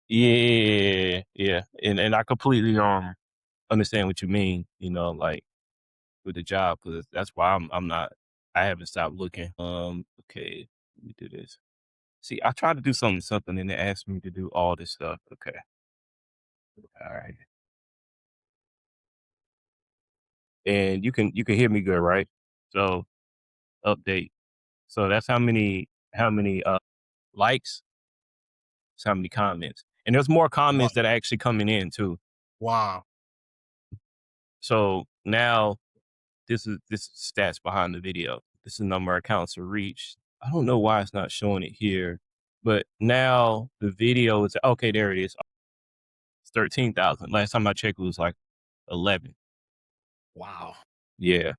Yeah, yeah, and I completely understand what you mean. Like with the job, because that's why I'm not. I haven't stopped looking. Okay, let me do this. See, I tried to do something, and it asked me to do all this stuff. Okay, all right, and you can hear me good, right? So update. So that's how many likes, that's how many comments, and there's more Wow. comments that are actually coming in too. Wow. So now this is stats behind the video. This is the number of accounts to reach. I don't know why it's not showing it here, but now the video is okay. There it is. It's 13,000. Last time I checked, it was like 11. Wow. Yeah,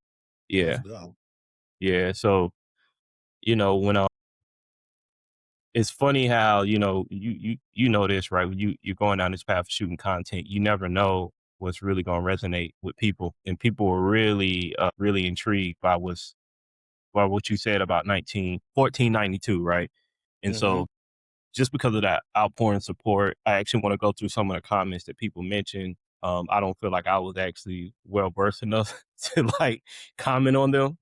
Let's yeah, go. yeah. So when it's funny how you know this, right? When you're going down this path of shooting content, you never know what's really going to resonate with people, and people were really intrigued by what you said about 1492, right? And Hmm. so just because of that outpouring support, I actually want to go through some of the comments that people mentioned. I don't feel like I was actually well versed enough to like comment on them.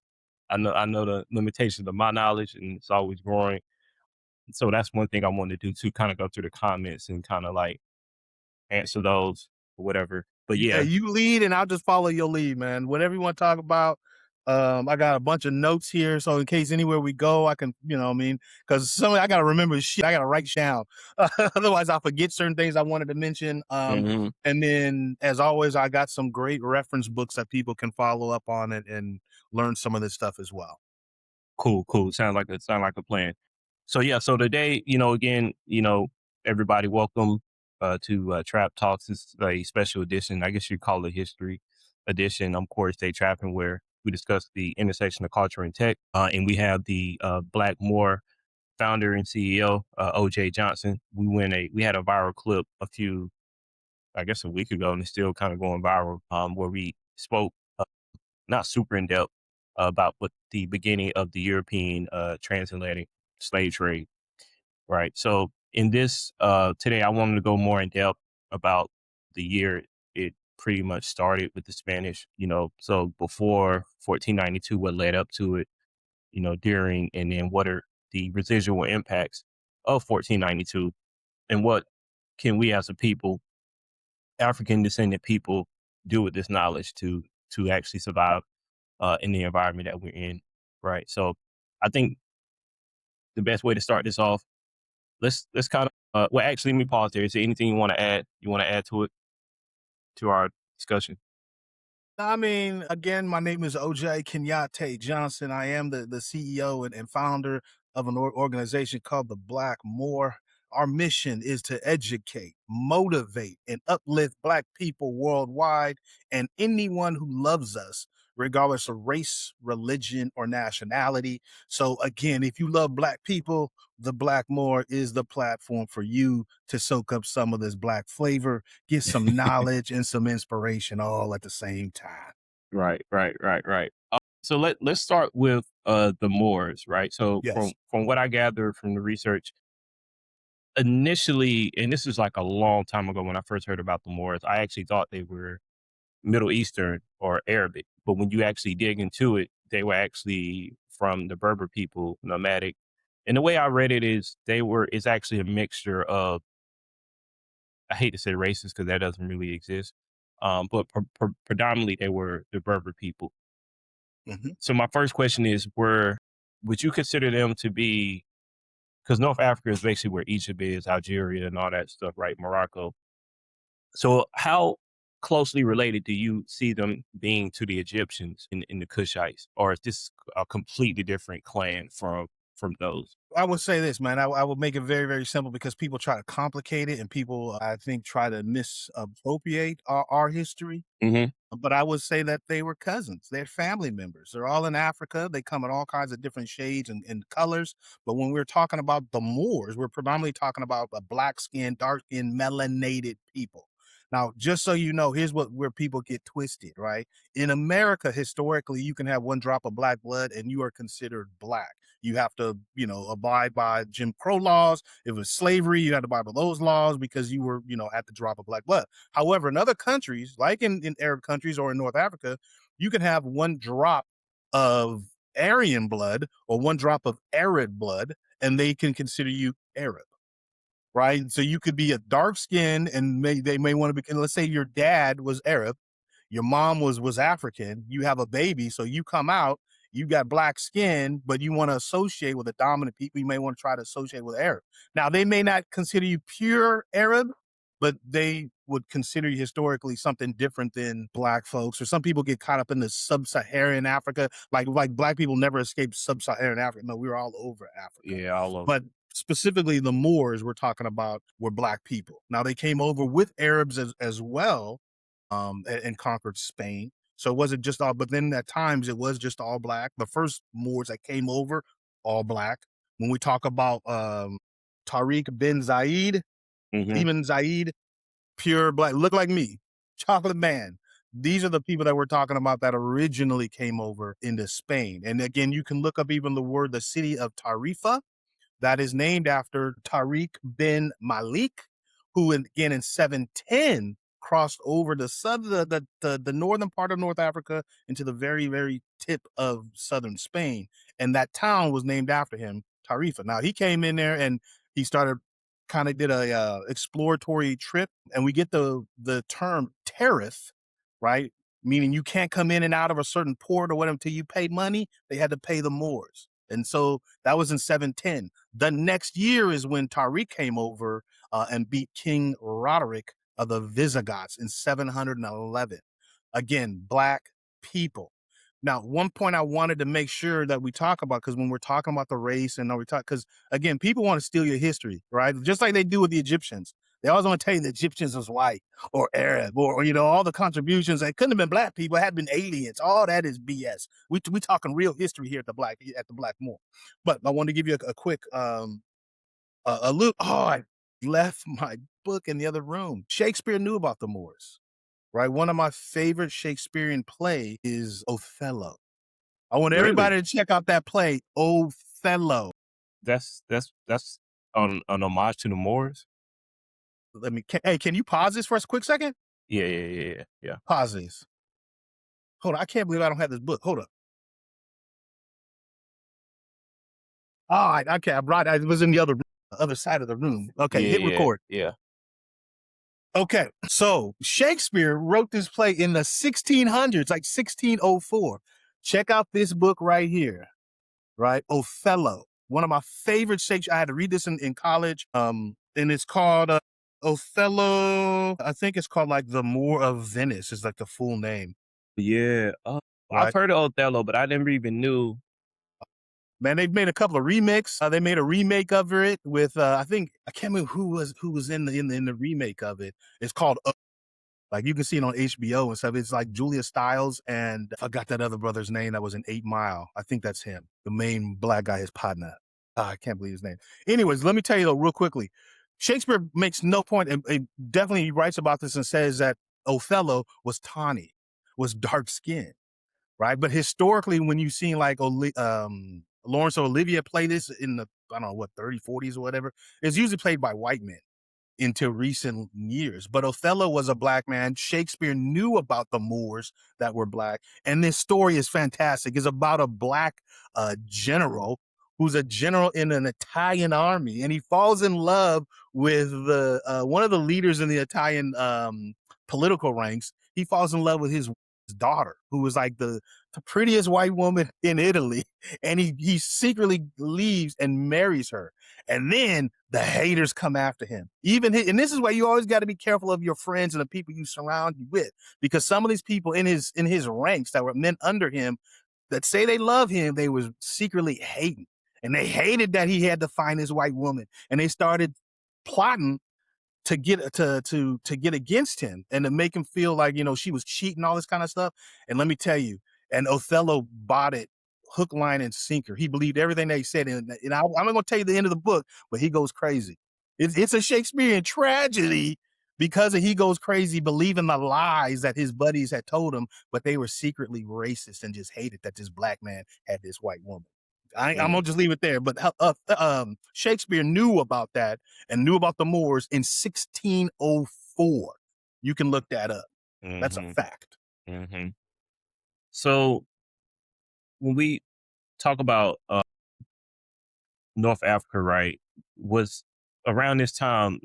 I know the limitations of my knowledge, and it's always growing. So that's one thing I wanted to do too, kind of go through the comments and kind of like answer those or whatever. But Hey, yeah, you lead and I'll just follow your lead, man. Whatever you want to talk about. I got a bunch of notes here, so in case anywhere we go, I can, what I mean, because some I gotta remember shit. I gotta write down, otherwise I forget certain things I wanted to mention. hmm And then as always, I got some great reference books that people can follow up on it and learn some of this stuff as well. cool, cool. Sound like a plan. So yeah, so today, again, everybody welcome to Trap Talks. This is a special edition. I guess you call it history edition. I'm Corey State Trapping, where we discuss the intersection of culture and tech. And we have the Black Moor founder and CEO, OJ Johnson. We had a viral clip I guess a week ago, and it's still kind of going viral, where we spoke not super in depth about what the beginning of the European transatlantic slave trade. Right. So in this today, I wanted to go more in depth about the year it pretty much started with the Spanish. So before 1492, what led up to it, during, and then what are the residual impacts of 1492, and what can we as a people, African descendant people, do with this knowledge to actually survive in the environment that we're in. Right. So I think the best way to start this off, let's kind of well, actually, let me pause there. Is there anything you want to add? You want to add to it, to our discussion? I mean, again, my name is OJ Kenyatte Johnson. I am the CEO and founder of an organization called the Black Moor. Our mission is to educate, motivate, and uplift Black people worldwide and anyone who loves us, regardless of race, religion, or nationality. So, again, if you love Black people, the Black Moor is the platform for you to soak up some of this Black flavor, get some knowledge and some inspiration all at the same time. Right, right, right, right. So let's start with the Moors, right? So from Yes. from what I gathered from the research, initially, and this is like a long time ago when I first heard about the Moors, I actually thought they were Middle Eastern or Arabic. But when you actually dig into it, they were actually from the Berber people, nomadic. And the way I read it is it's actually a mixture of, I hate to say racist because that doesn't really exist. But predominantly they were the Berber people. Mhm. So my first question is, would you consider them to be, because North Africa is basically where Egypt is, Algeria and all that stuff, right? Morocco. So how closely related do you see them being to the Egyptians in the Kushites, or is this a completely different clan from those? I would say this, man. I would make it very, very simple because people try to complicate it and people, I think, try to misappropriate our history. Hmm But I would say that they were cousins. They're family members. They're all in Africa. They come in all kinds of different shades and colors. But when we're talking about the Moors, we're predominantly talking about a black skinned, dark skinned, melanated people. Now, just so you know, here's where people get twisted, right? In America, historically, you can have one drop of black blood and you are considered black. You have to, abide by Jim Crow laws. If it was slavery, you had to abide by those laws because you were, at the drop of black blood. However, in other countries, like in Arab countries or in North Africa, you can have one drop of Aryan blood or one drop of Arab blood, and they can consider you Arab, right? So you could be a dark skin, and they may want to be. Let's say your dad was Arab, your mom was African. You have a baby, so you come out. You got black skin, but you want to associate with the dominant people. You may want to try to associate with Arab. Now, they may not consider you pure Arab, but they would consider you historically something different than black folks. Or some people get caught up in the sub-Saharan Africa, like black people never escaped sub-Saharan Africa. No, we were all over Africa. Yeah, all over. But specifically, the Moors we're talking about were black people. Now, they came over with Arabs as well, and conquered Spain. So it wasn't just all, but then at times it was just all black. The first Moors that came over, all black. When we talk about Tariq bin Zayed, Hmm. Ibn Zayed, pure black, look like me, chocolate man. These are the people that we're talking about that originally came over into Spain. And again, you can look up even the city of Tarifa, that is named after Tariq bin Malik, who again in 710 crossed over the northern part of North Africa into the very, very tip of southern Spain. And that town was named after him, Tarifa. Now he came in there and he started kind of did a exploratory trip, and we get the term tariff, right? Meaning you can't come in and out of a certain port or whatever until you pay money. They had to pay the Moors. And so that was in 710. The next year is when Tariq came over and beat King Roderick of the Visigoths in 711. Again, black people. Now, one point I wanted to make sure that we talk about, because when we're talking about the race and we talk, because again, people want to steal your history, right? Just like they do with the Egyptians. They always want to tell you the Egyptians was white or Arab or all the contributions. It couldn't have been black people. It had been aliens. All that is BS. We talking real history here at the Black Moor. But I want to give you a quick a look. Oh, I left my book in the other room. Shakespeare knew about the Moors, right? One of my favorite Shakespearean play is Othello. I want Really? everybody to check out that play, Othello. That's on an homage to the Moors. Hey, can you pause this for a quick second? Yeah, yeah, yeah, yeah, yeah. Pause this. Hold on. I can't believe I don't have this book. Hold up. All right. Okay. I brought it was in the other side of the room. Okay. Yeah, Hit yeah, record. yeah. Okay. So Shakespeare wrote this play in the 1600s, like 1604. Check out this book right here, right? Othello. One of my favorite Shakespeare. I had to read this in college. And it's called Othello. I think it's called like The Moor of Venice is like the full name, Yeah. I've right? heard of Othello, but I never even knew. Man, they've made a couple of remakes. They made a remake of it with I think I can't remember who was in the remake of it. It's called like you can see it on HBO and stuff. It's like Julia Stiles and I forgot that other brother's name that was in 8 Mile. I think that's him, the main black guy, his partner. I can't believe his name. Anyways, let me tell you though, real quickly. Shakespeare makes no point, and definitely he writes about this and says that Othello was tawny, was dark skinned, right? But historically, when you've seen like Lawrence or Olivia play this in the, I don't know, what, 30s, 40s or whatever, it's usually played by white men until recent years. But Othello was a black man. Shakespeare knew about the Moors that were black. And this story is fantastic. It's about a black general who's a general in an Italian army. And he falls in love with the one of the leaders in the Italian political ranks. He falls in love with his daughter, who was like the prettiest white woman in Italy. And he secretly leaves and marries her. And then the haters come after him. And this is why you always got to be careful of your friends and the people you surround you with, because some of these people in his ranks that were men under him that say they love him, they was secretly hating, and they hated that he had to find his white woman, and they started plotting to get against him and to make him feel like she was cheating, all this kind of stuff. And let me tell you, and Othello bought it hook, line, and sinker. He believed everything they said, and I'm not going to tell you the end of the book, but he goes crazy. It's a Shakespearean tragedy, because he goes crazy believing the lies that his buddies had told him, but they were secretly racist and just hated that this black man had this white woman. I'm gonna just leave it there. But Shakespeare knew about that and knew about the Moors in 1604. You can look that up. That's a Mm-hmm. fact. Mm-hmm. So when we talk about North Africa, right, was around this time,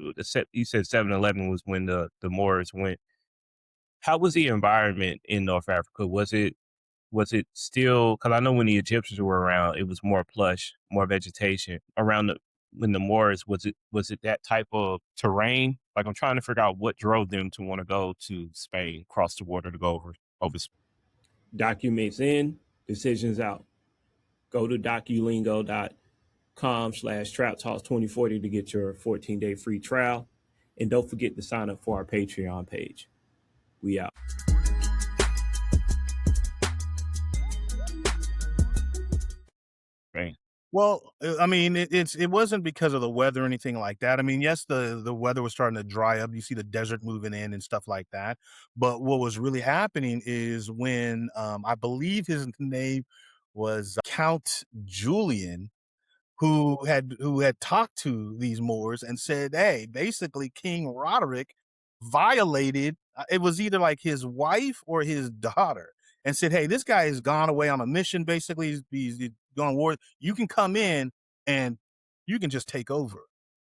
you said 711 was when the Moors went. How was the environment in North Africa? Was it still, because I know when the Egyptians were around, it was more plush, more vegetation. Around when the Moors, was it that type of terrain? Like I'm trying to figure out what drove them to want to go to Spain, cross the water to go over. Documents in, decisions out. Go to doculingo.com/trap talks 2040 to get your 14-day free trial. And don't forget to sign up for our Patreon page. We out. Right. Well, I mean, it wasn't because of the weather or anything like that. I mean, yes, the weather was starting to dry up. You see the desert moving in and stuff like that. But what was really happening is when I believe his name was Count Julian, who had talked to these Moors and said, "Hey, basically King Roderick violated." It was either like his wife or his daughter, and said, "Hey, this guy has gone away on a mission. Basically, he's gone war. You can come in and you can just take over."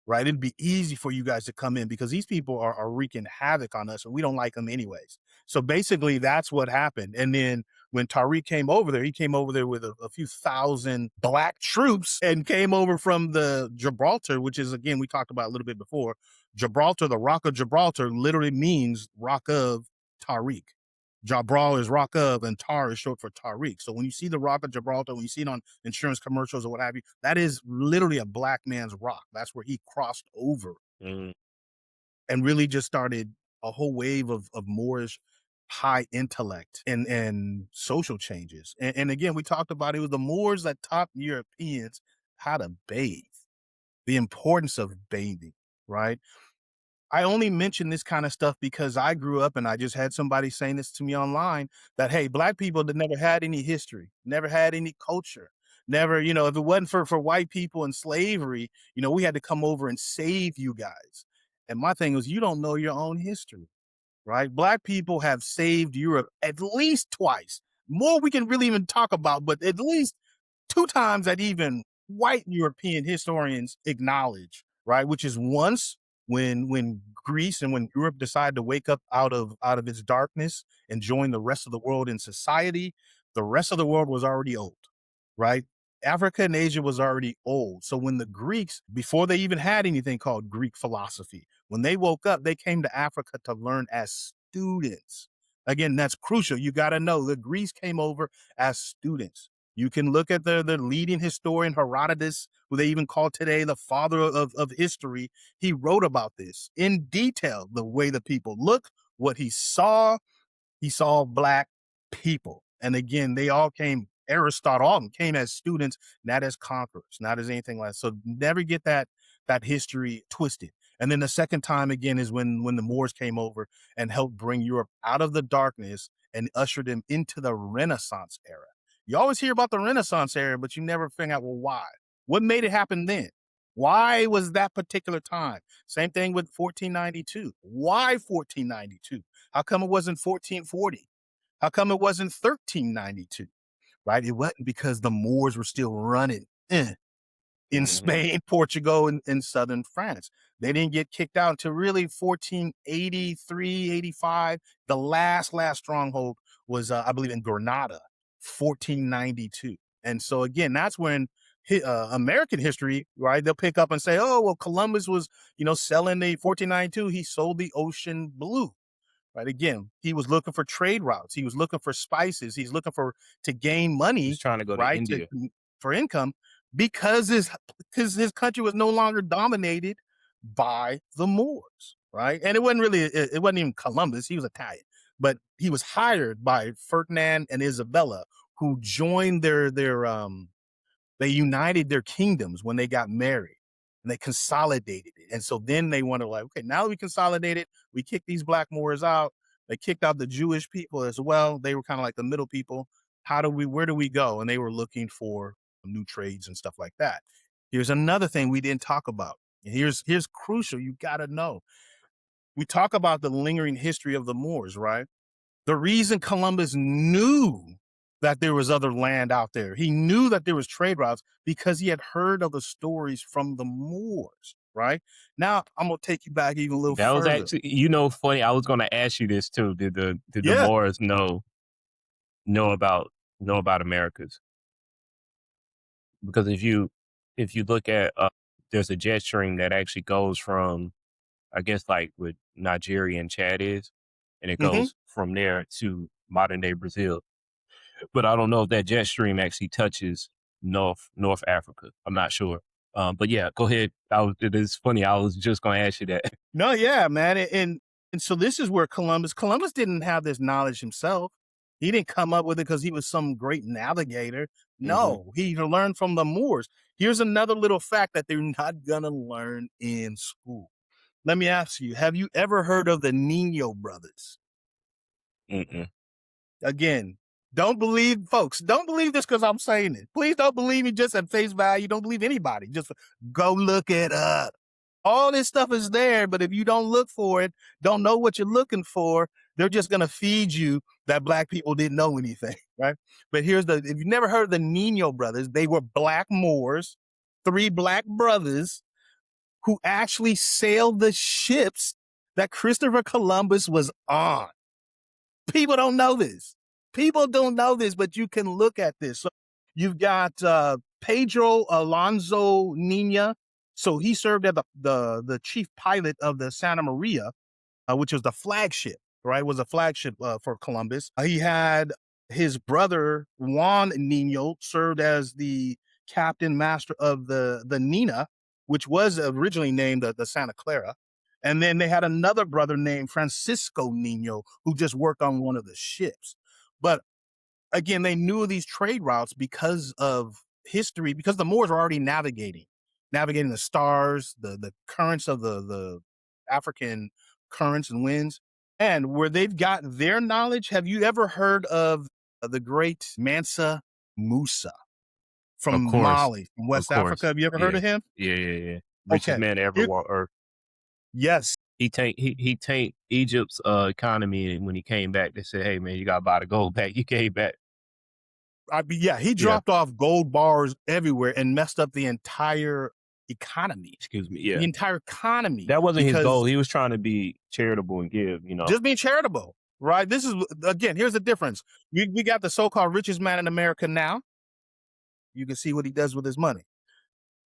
Right, it'd be easy for you guys to come in because these people are wreaking havoc on us, and we don't like them anyways. So basically, that's what happened. And then when Tariq came over there, he came over there with a few thousand black troops and came over from the Gibraltar, which is, again, we talked about a little bit before. Gibraltar, the Rock of Gibraltar, literally means Rock of Tariq. Jabral is Rock of, and Tar is short for Tariq. So when you see the Rock of Gibraltar, when you see it on insurance commercials or what have you, that is literally a black man's rock. That's where he crossed over Mm. and really just started a whole wave of Moorish high intellect and social changes. And again, we talked about it was the Moors that taught Europeans how to bathe, the importance of bathing, right? I only mention this kind of stuff because I grew up and I just had somebody saying this to me online that, hey, black people that never had any history, never had any culture, never, if it wasn't for white people and slavery, we had to come over and save you guys. And my thing was, you don't know your own history, right? Black people have saved Europe at least twice. More we can really even talk about, but at least two times that even white European historians acknowledge, right? Which is once when Greece and when Europe decided to wake up out of its darkness and join the rest of the world in society. The rest of the world was already old, right? Africa and Asia was already old. So when the Greeks, before they even had anything called Greek philosophy, when they woke up, they came to Africa to learn as students. Again, that's crucial. You got to know the Greeks came over as students. You can look at the leading historian Herodotus, who they even call today the father of history. He wrote about this in detail, the way the people look, what he saw black people. And again, they all came, Aristotle, all of them came as students, not as conquerors, not as anything like that. So never get that history twisted. And then the second time again is when the Moors came over and helped bring Europe out of the darkness and ushered them into the Renaissance era. You always hear about the Renaissance era, but you never figure out, well, why? What made it happen then? Why was that particular time? Same thing with 1492. Why 1492? How come it wasn't 1440? How come it wasn't 1392? Right? It wasn't because the Moors were still running in Mm-hmm. Spain, Portugal, and southern France. They didn't get kicked out until really 1483, 85. The last stronghold was, I believe, in Granada, 1492. And so, again, that's when American history, right? They'll pick up and say, oh, well, Columbus was, selling the 1492. He sold the ocean blue. Right. Again, he was looking for trade routes. He was looking for spices. He's looking to gain Just money, trying to go to right, India. for income because his country was no longer dominated by the Moors. Right. And it wasn't really it wasn't even Columbus. He was Italian, but he was hired by Ferdinand and Isabella, who joined they united their kingdoms when they got married. and they consolidated it. And so then they wanted like, okay, now that we consolidated, we kicked these Black Moors out. They kicked out the Jewish people as well. They were kind of like the middle people. Where do we go? And they were looking for new trades and stuff like that. Here's another thing we didn't talk about. Here's crucial. You got to know. We talk about the lingering history of the Moors, right? The reason Columbus knew that there was other land out there, he knew that there was trade routes because he had heard of the stories from the Moors, right? Now, I'm going to take you back even a little That was further. actually, funny. I was going to ask you this too. Did the Yeah. Moors know about Americas? Because if you look at there's a jet stream that actually goes from, I guess, like what Nigeria and Chad is, and it hmm goes from there to modern day Brazil. But I don't know if that jet stream actually touches North Africa. I'm not sure. But yeah, go ahead. It is funny. I was just going to ask you that. No, yeah, man. And so this is where Columbus didn't have this knowledge himself. He didn't come up with it because he was some great navigator. hmm No, he learned from the Moors. Here's another little fact that they're not going to learn in school. Let me ask you, have you ever heard of the Nino brothers? Mm-mm. Again, don't believe this because I'm saying it. Please don't believe me just at face value. Don't believe anybody. Just go look it up. All this stuff is there, but if you don't look for it, don't know what you're looking for, they're just going to feed you that Black people didn't know anything, right? But if you've never heard of the Nino brothers, they were Black Moors, 3 Black brothers who actually sailed the ships that Christopher Columbus was on. People don't know this. People don't know this, but you can look at this. So you've got Pedro Alonso Nina. So he served as the chief pilot of the Santa Maria, which was the flagship, right? Was a flagship for Columbus. He had his brother Juan Nino served as the captain master of the Nina, which was originally named the Santa Clara. And then they had another brother named Francisco Nino who just worked on one of the ships. But again, they knew of these trade routes because of history, because the Moors were already navigating the stars, the currents of the African currents and winds. And where they've got their knowledge, have you ever heard of the great Mansa Musa Of from course. Mali, from Of West Africa? course. Have you ever heard Yeah. of him? Yeah. Yeah. Yeah. Richest Okay. man to ever Here- walk Earth. yes. He tanked Egypt's economy, and when he came back, they said, "Hey man, you got to buy the gold back." He came back. He Yeah. dropped off gold bars everywhere and messed up the entire economy. Excuse me. The Yeah. entire economy. That wasn't his because goal. He was trying to be charitable and give. just being charitable, right? This is, again, here's the difference. We got the so-called richest man in America now. You can see what he does with his money.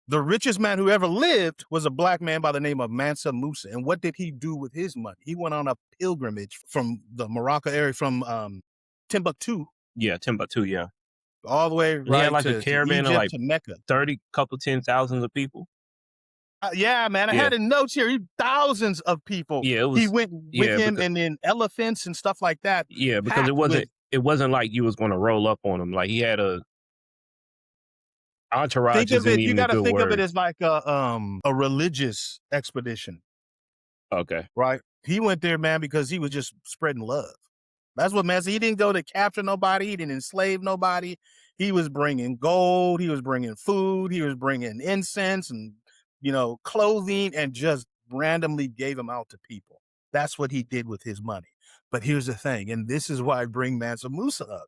The richest man who ever lived was a Black man by the name of Mansa Musa. And what did he do with his money? He went on a pilgrimage from the Morocco area, from Timbuktu, Yeah, Timbuktu. Yeah, all the way and he had right like a to caravan of Egypt, like to Mecca. 10,000 of people. Yeah, man, I Yeah. had a note here. Thousands of people. Yeah, it was. He went with Yeah, him, because, and then elephants and stuff like that. because packed with it wasn't like you was going to roll up on him. Like he had a entourage. Think of Isn't it. You even a got to good think of it word. as like a religious expedition, Okay. right? He went there, man, because he was just spreading love. That's what man said. He didn't go to capture nobody. He didn't enslave nobody. He was bringing gold. He was bringing food. He was bringing incense and clothing, and just randomly gave them out to people. That's what he did with his money. But here's the thing, and this is why I bring Mansa Musa up.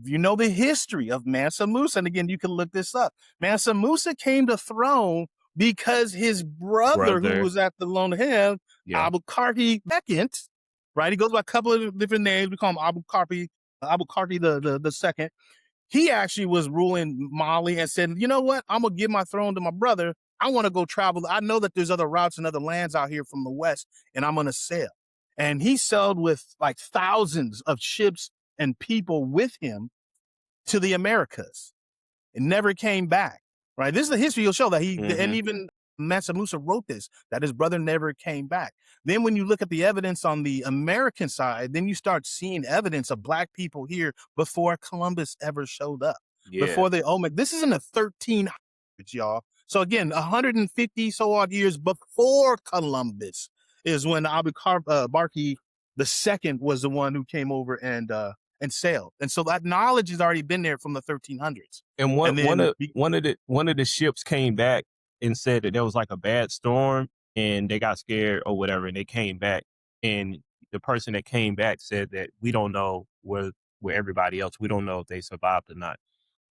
You know the history of Mansa Musa, and again, you can look this up. Mansa Musa came to throne because his brother, who was at the Lone Hill, Yeah. Abukarki II, right? He goes by a couple of different names. We call him Abukarki the second. He actually was ruling Mali and said, you know what? I'm going to give my throne to my brother. I want to go travel. I know that there's other routes and other lands out here from the West, and I'm going to sail. And he sailed with like thousands of ships and people with him to the Americas and never came back, right? This is the history. You'll show that and even Mansa Musa wrote this, that his brother never came back. Then when you look at the evidence on the American side, then you start seeing evidence of Black people here before Columbus ever showed up. Yeah. Before this is in the 1300s, y'all. So again, 150 so odd years before Columbus is when Barkey the second was the one who came over and sailed. And so that knowledge has already been there from the 1300s. And And then one of the ships came back and said that there was like a bad storm and they got scared or whatever, and they came back. And the person that came back said that we don't know where everybody else, we don't know if they survived or not.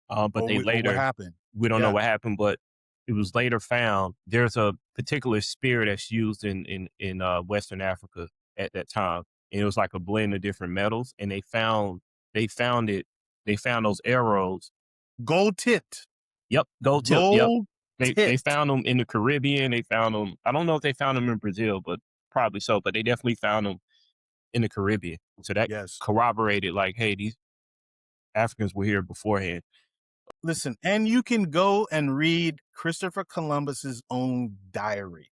But they or what later, happened? we don't know Yeah. what happened, but it was later found there's a particular spear that's used in Western Africa at that time, and it was like a blend of different metals, and they found it they found those arrows. Gold tipped. Yep, gold tip. Yep, Gold they tipped. found them in the Caribbean. They found them. I don't know if they found them in Brazil, but probably so. But they definitely found them in the Caribbean. So that Yes. corroborated, like, hey, these Africans were here beforehand. Listen, and you can go and read Christopher Columbus's own diary.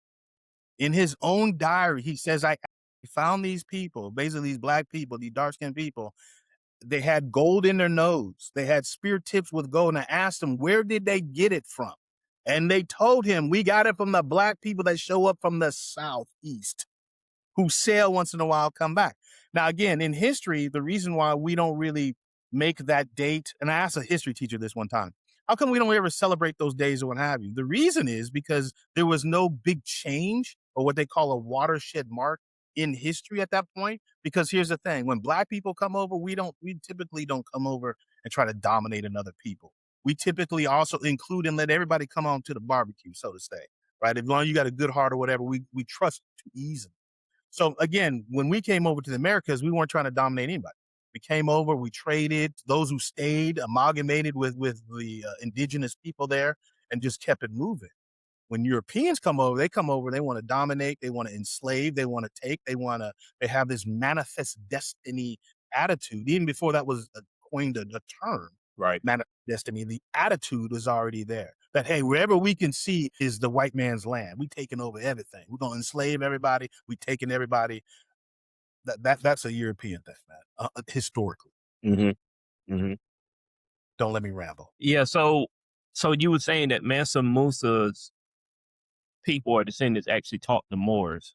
In his own diary, he says, I found these people, basically these black people, these dark skinned people. They had gold in their nose. They had spear tips with gold. And I asked them, where did they get it from? And they told him, we got it from the black people that show up from the southeast, who sail once in a while, come back. Now, again, in history, the reason why we don't really make that date, and I asked a history teacher this one time, how come we don't ever celebrate those days or what have you? The reason is because there was no big change or what they call a watershed mark in history at that point. Because here's the thing, when black people come over, we typically don't come over and try to dominate another people. We typically also include and let everybody come on to the barbecue, so to say, right? As long as you got a good heart or whatever, we trust to ease them. So again, when we came over to the Americas, we weren't trying to dominate anybody. We came over, we traded. Those who stayed amalgamated with the indigenous people there and just kept it moving. When Europeans come over, they want to dominate, they want to enslave, they want to take, they have this manifest destiny attitude. Even before that was coined a term, Right. manifest destiny, the attitude was already there. That, hey, wherever we can see is the white man's land. We taking over everything. We're gonna enslave everybody. We taking everybody. That's a European thing, man. Historically. Hmm. Hmm. Don't let me ramble. Yeah. So you were saying that Mansa Musa's people or descendants actually taught the Moors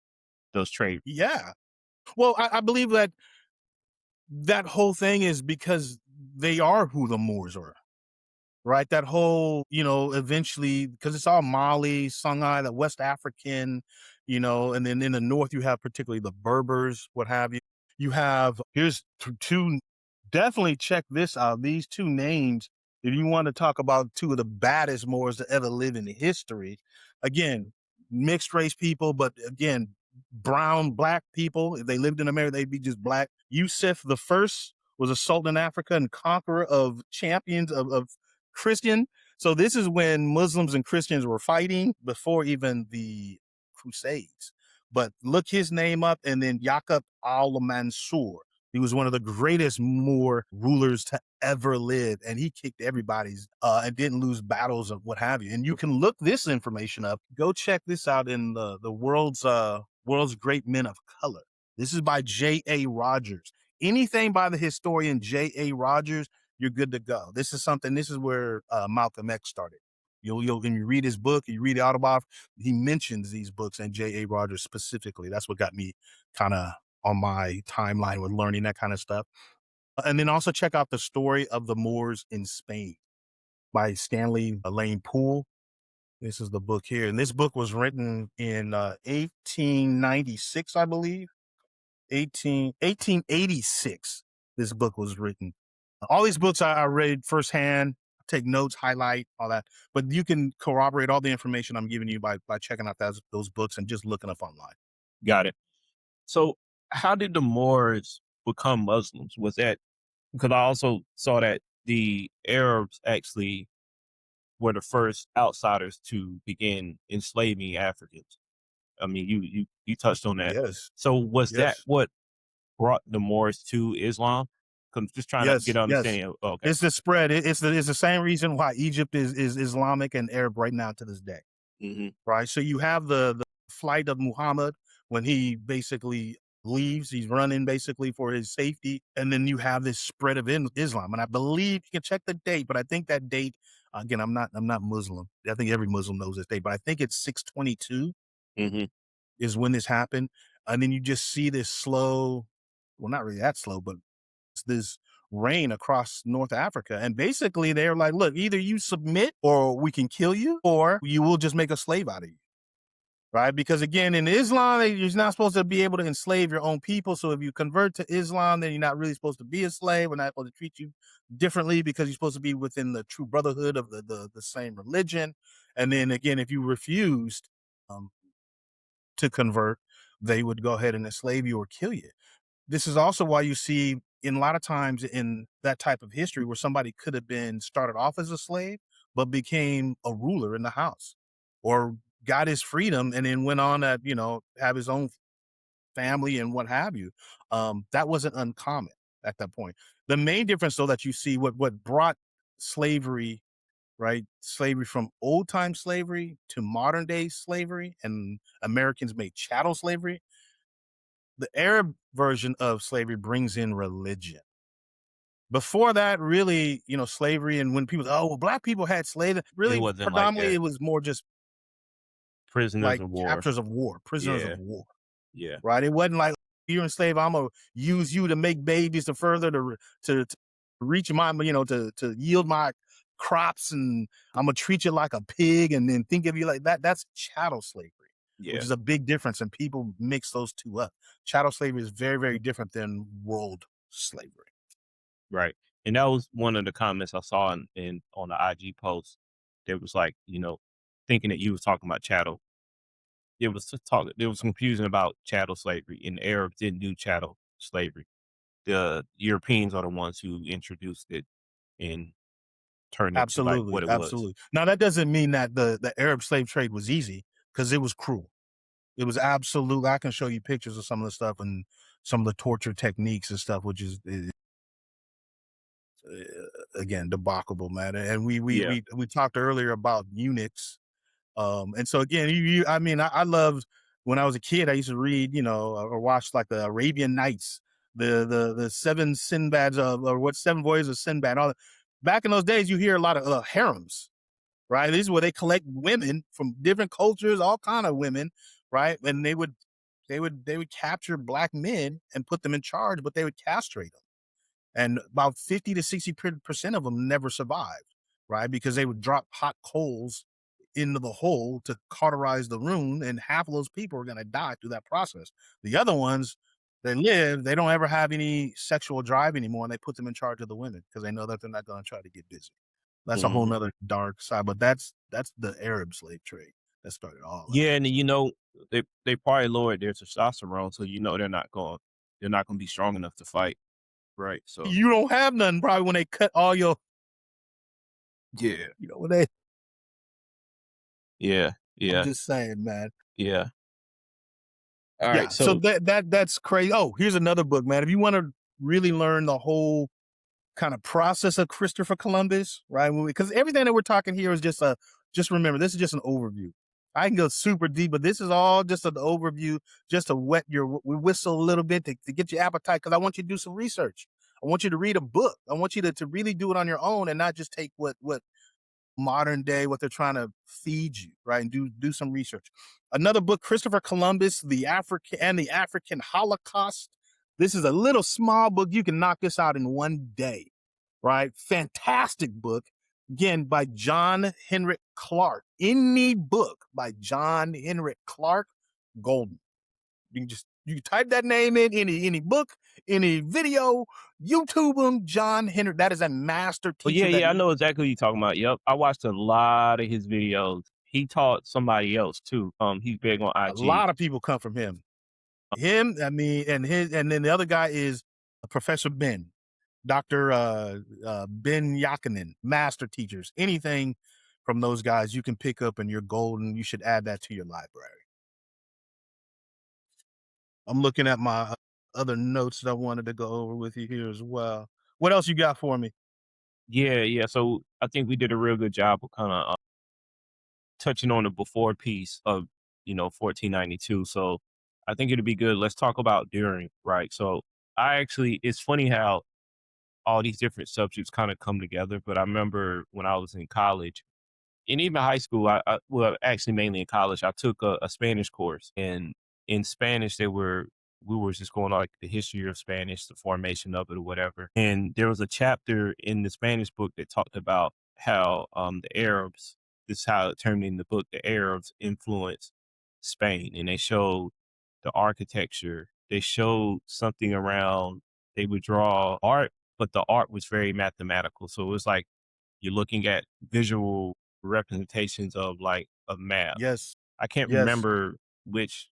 those trade. Yeah. Well, I believe that whole thing is because they are who the Moors are. Right, that whole, eventually, because it's all Mali, Songhai, the West African, and then in the north you have particularly the Berbers, what have you. You have here's two. Definitely check this out. These two names, if you want to talk about two of the baddest Moors to ever live in history. Again, mixed race people, but again, brown black people. If they lived in America, they'd be just black. Yusuf the First was a sultan in Africa and conqueror of champions of Christian. So this is when Muslims and Christians were fighting before even the Crusades. But look his name up, and then Yaqub al-Mansur. He was one of the greatest Moor rulers to ever live, and he kicked everybody's and didn't lose battles of what have you. And you can look this information up. Go check this out in the world's great men of color. This is by J.A. Rogers. Anything by the historian J.A. Rogers, you're good to go. This is where Malcolm X started. When you read his book, you read the autobiography, he mentions these books and J.A. Rogers specifically. That's what got me kind of on my timeline with learning that kind of stuff. And then also check out The Story of the Moors in Spain by Stanley Lane Poole. This is the book here. And this book was written in 1896, I believe. 1886, this book was written. All these books I read firsthand, take notes, highlight, all that. But you can corroborate all the information I'm giving you by checking out those books and just looking up online. Got it. So how did the Moors become Muslims? Was that because I also saw that the Arabs actually were the first outsiders to begin enslaving Africans. I mean, you touched on that. Yes, So was that yes, what brought the Moors to Islam? 'Cause I'm just trying to get yes, an yes. understanding of, oh, okay. It's the spread. It's the same reason why Egypt is Islamic and Arab right now to this day. Hmm. Right? So you have the flight of Muhammad when he basically leaves. He's running basically for his safety. And then you have this spread of Islam. And I believe you can check the date, but I think that date Again, I'm not Muslim. I think every Muslim knows this date, but I think it's 622 Hmm. is when this happened. And then you just see this slow, well, not really that slow, but it's this reign across North Africa. And basically they're like, look, either you submit or we can kill you, or you will just make a slave out of you. Right? Because again, in Islam, you're not supposed to be able to enslave your own people. So if you convert to Islam, then you're not really supposed to be a slave. We're not supposed to treat you differently because you're supposed to be within the true brotherhood of the same religion. And then again, if you refused um, to convert, they would go ahead and enslave you or kill you. This is also why you see in a lot of times in that type of history where somebody could have been started off as a slave, but became a ruler in the house or got his freedom and then went on to, have his own family and what have you. That wasn't uncommon at that point. The main difference though that you see what brought slavery, right? Slavery from old time slavery to modern day slavery, and Americans made chattel slavery. The Arab version of slavery brings in religion. Before that, really, slavery, and when people, oh, well, black people had slaves, It really, wasn't like predominantly, that. it was more just Prisoners like of war. captures of war, prisoners of Yeah, war, yeah, right? It wasn't like you're enslaved. I'm gonna use you to make babies to further to reach my, to yield my crops, and I'm gonna treat you like a pig, and then think of you like that. That's chattel slavery, which yeah. is a big difference, and people mix those two up. Chattel slavery is very, very different than world slavery. Right. And that was one of the comments I saw in on the IG post. That was like, thinking that you was talking about chattel. There was confusion about chattel slavery, and the Arabs didn't do chattel slavery. The Europeans are the ones who introduced it and turned it to like Absolutely, what it was. absolutely. Now that doesn't mean that the Arab slave trade was easy, because it was cruel. It was absolutely. I can show you pictures of some of the stuff and some of the torture techniques and stuff, which is again debauchable, man. And Yeah. we talked earlier about eunuchs. And so again, I mean, I loved when I was a kid. I used to read, or watch like the Arabian Nights, the seven Sinbads of, or what, seven voyages of Sinbad. All that. Back in those days, you hear a lot of harems, right? This is where they collect women from different cultures, all kind of women, right? And they would capture black men and put them in charge, but they would castrate them, and about 50 to 60% of them never survived, right? Because they would drop hot coals into the hole to cauterize the wound, and half of those people are going to die through that process. The other ones, they live, they don't ever have any sexual drive anymore, and they put them in charge of the women because they know that they're not going to try to get busy. That's a whole Hmm. nother dark side, but that's the Arab slave trade that started all of Yeah, that. and they probably lowered their testosterone, so they're not gonna be strong enough to fight. Right. So You don't have none probably when they cut all your, yeah. when they. Yeah. I'm Yeah. just saying, man. Yeah. All right. Yeah, so So that's crazy. Oh, here's another book, man. If you want to really learn the whole kind of process of Christopher Columbus, right? Because everything that we're talking here is just remember, this is just an overview. I can go super deep, but this is all just an overview, just to wet your whistle a little bit to get your appetite. Because I want you to do some research. I want you to read a book. I want you to really do it on your own and not just take what modern day, what they're trying to feed you, right? And do some research. Another book, Christopher Columbus, the African Holocaust. This is a little small book. You can knock this out in one day, right? Fantastic book. Again, by John Henrik Clark. Any book by John Henrik Clark, golden. You can type that name in any book, any video, YouTube them. John Henrik. That is a master oh yeah, teacher that yeah, I know exactly what you're talking about. Yep. I watched a lot of his videos. He taught somebody else too. He's big on a IG. lot of people come from him. I mean, and then the other guy is Professor Ben, Doctor Ben Yakinen, master teachers. Anything from those guys you can pick up, and you're golden. You should add that to your library. I'm looking at my other notes that I wanted to go over with you here as well. What else you got for me? Yeah, yeah. So I think we did a real good job of kind of touching on the before piece of 1492. So I think it'd be good. Let's talk about during, right? So it's funny how all these different subjects kind of come together. But I remember when I was in college and even high school, well, actually mainly in college, I took a Spanish course, and in Spanish, we were just going on like the history of Spanish, the formation of it, or whatever. And there was a chapter in the Spanish book that talked about how the Arabs, this is how it termed in the book, the Arabs influenced Spain, and they showed the architecture. They showed something around. They would draw art, but the art was very mathematical. So it was like you're looking at visual representations of like a map. Yes. I can't Yes. remember which.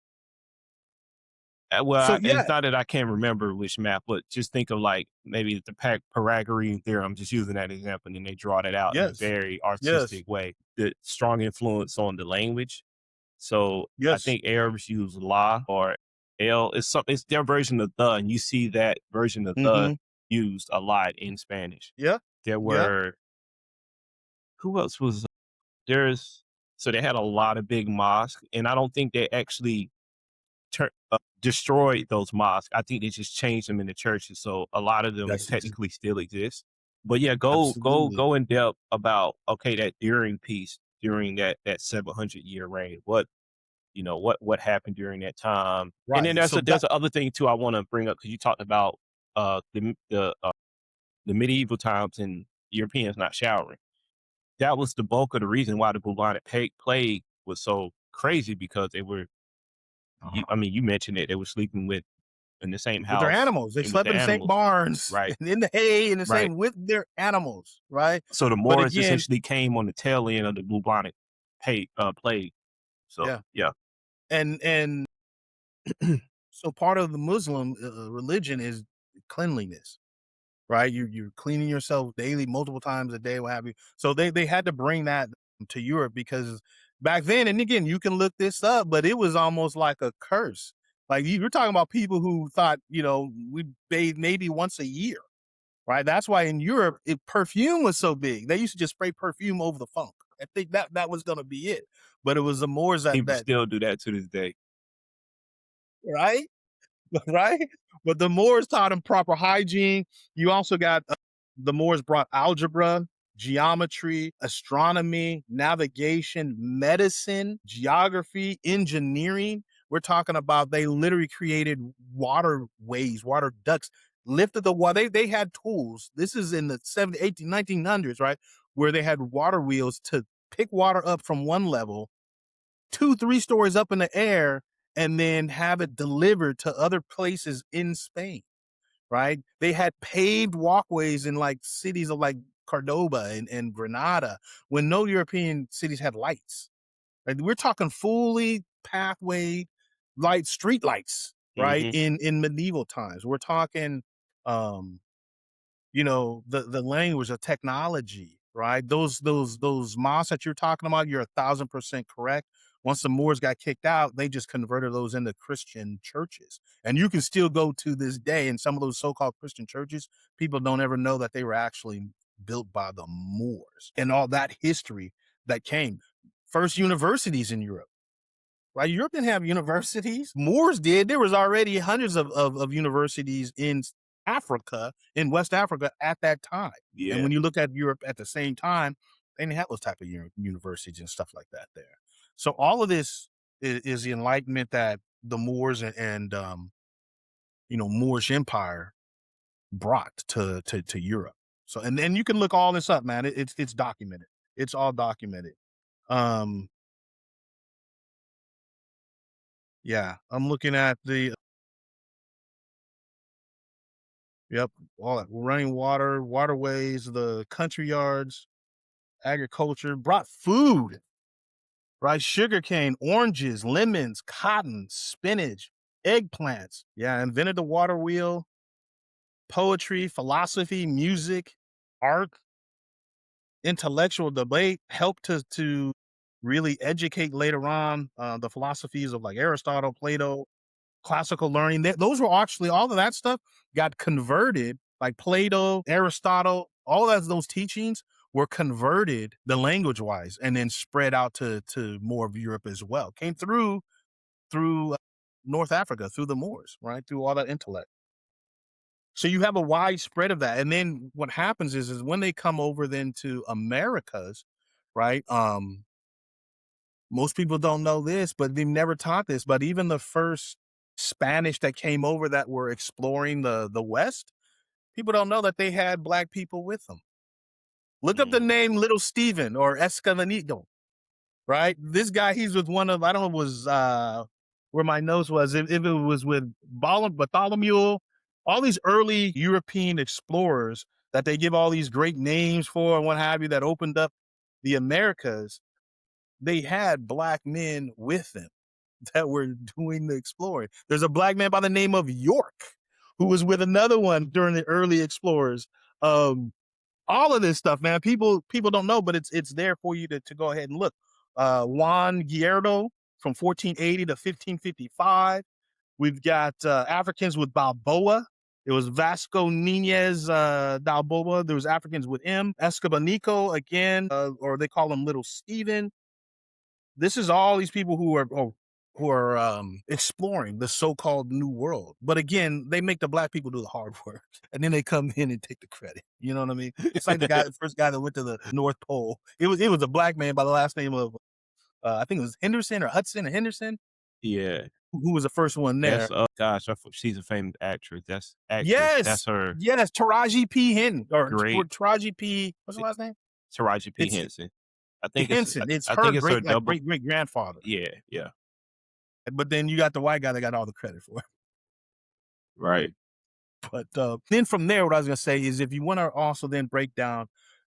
Well, So it's yeah. not that I can't remember which map, but just think of like maybe the Pythagorean theorem. Just using that example, and then they draw that out in a Yes. very Yes. artistic way. The strong influence on the language. So I Yes. think Arabs use la or l. It's their version of the, and you see that version of the Mhm. used a lot in Spanish. Yeah. There Yeah. were who else was there's so they had a lot of big mosques, and I don't think they actually destroyed those mosques. I think they just changed them into churches, so a lot of them That's technically still exist. But yeah, absolutely. go in depth about okay that during peace during that 700-year reign. What what happened during that time? And then Right. So there's that a other thing too I want to bring up because you talked about the medieval times and Europeans not showering. That was the bulk of the reason why the bubonic plague was so crazy because they were I mean, you mentioned it, they were sleeping in the same with their house animals, they and with slept the in the same animals. barns Right, and in the hay and the right. same with their animals, right? So the But Moors again, essentially came on the tail end of the bubonic plague. So, yeah. yeah. And so part of the Muslim religion is cleanliness, right? You're cleaning yourself daily, multiple times a day, what have you. So they had to bring that to Europe because back then, and again, you can look this up, but it was almost like a curse. Like you're talking about people who thought, we bathe maybe once a year, right? That's why in Europe, perfume was so big. They used to just spray perfume over the funk. I think that was going to be it. But it was the Moors People that still do that to this day. right. Right? But the Moors taught him proper hygiene. You also got the Moors brought algebra, geometry, astronomy, navigation, medicine, geography, engineering. We're talking about they literally created waterways, water ducts, lifted the water. They had tools. This is in the 70, 18, 1900s, right? Where they had water wheels to pick water up from one level 2, 3 stories up in the air and then have it delivered to other places in Spain, right? They had paved walkways in like cities of like Cordoba and Granada when no European cities had lights. Right? We're talking fully pathway light street lights, right? Mhm. In medieval times. We're talking um the language, the technology, right? Those mosques that you're talking about, you're 1,000% correct. Once the Moors got kicked out, they just converted those into Christian churches. And you can still go to this day in some of those so-called Christian churches. People don't ever know that they were actually built by the Moors and all that history that came. First universities in Europe. Right, Europe didn't have universities. Moors did. There was already hundreds of universities in Africa, in West Africa at that time. And Yeah. when you look at Europe at the same time, they didn't have those type of universities and stuff like that there. So all of this is the enlightenment that the Moors and Moorish Empire brought to Europe. So and then you can look all this up, man. It's documented. It's all documented. Um, yeah, I'm looking at the Yep, all that running water, waterways, the country yards, agriculture, brought food, right? Sugarcane, oranges, lemons, cotton, spinach, eggplants. Yeah, invented the water wheel, poetry, philosophy, music, art, intellectual debate, helped to really educate later on the philosophies of like Aristotle, Plato, classical learning. Those were actually all of that stuff got converted, like Plato, Aristotle, all of those teachings were converted the language wise and then spread out to more of Europe as well. Came through North Africa, through the Moors, right? Through all that intellect. So you have a widespread of that. And then what happens is when they come over then to Americas, right? Most people don't know this, but they've never taught this. But even the first Spanish that came over that were exploring the West, people don't know that they had black people with them. Look up the Mm, name Little Stephen or Escalanido, right? This guy, he's with one of, I don't know, it was where my nose was, if it was with Bartholomew, all these early European explorers that they give all these great names for and what have you that opened up the Americas, they had black men with them that were doing the exploring. There's a black man by the name of York who was with another one during the early explorers. All of this stuff, man. People don't know, but it's there for you to go ahead and look. Juan Guerrero from 1480 to 1555. We've got Africans with Balboa. It was Vasco Nunez Balboa. There was Africans with him. Escabanico again, or they call him Little Stephen. This is all these people who are exploring the so-called New World. But again, they make the black people do the hard work, and then they come in and take the credit. You know what I mean? It's like the first guy that went to the North Pole. It was a black man by the last name of I think it was Henderson or Hudson or Henderson, yeah, who was the first one that's there. gosh, she's a famous actress. That's actress. That's Yes, her yes, Taraji P. Henson or great Taraji P. What's the last name? Taraji P It's Henson. I think it's Henson. It's I her think it's her double. great grandfather. Yeah, yeah, But then you got the white guy that got all the credit for it. right. But then from there, what I was going to say is if you want to also then break down,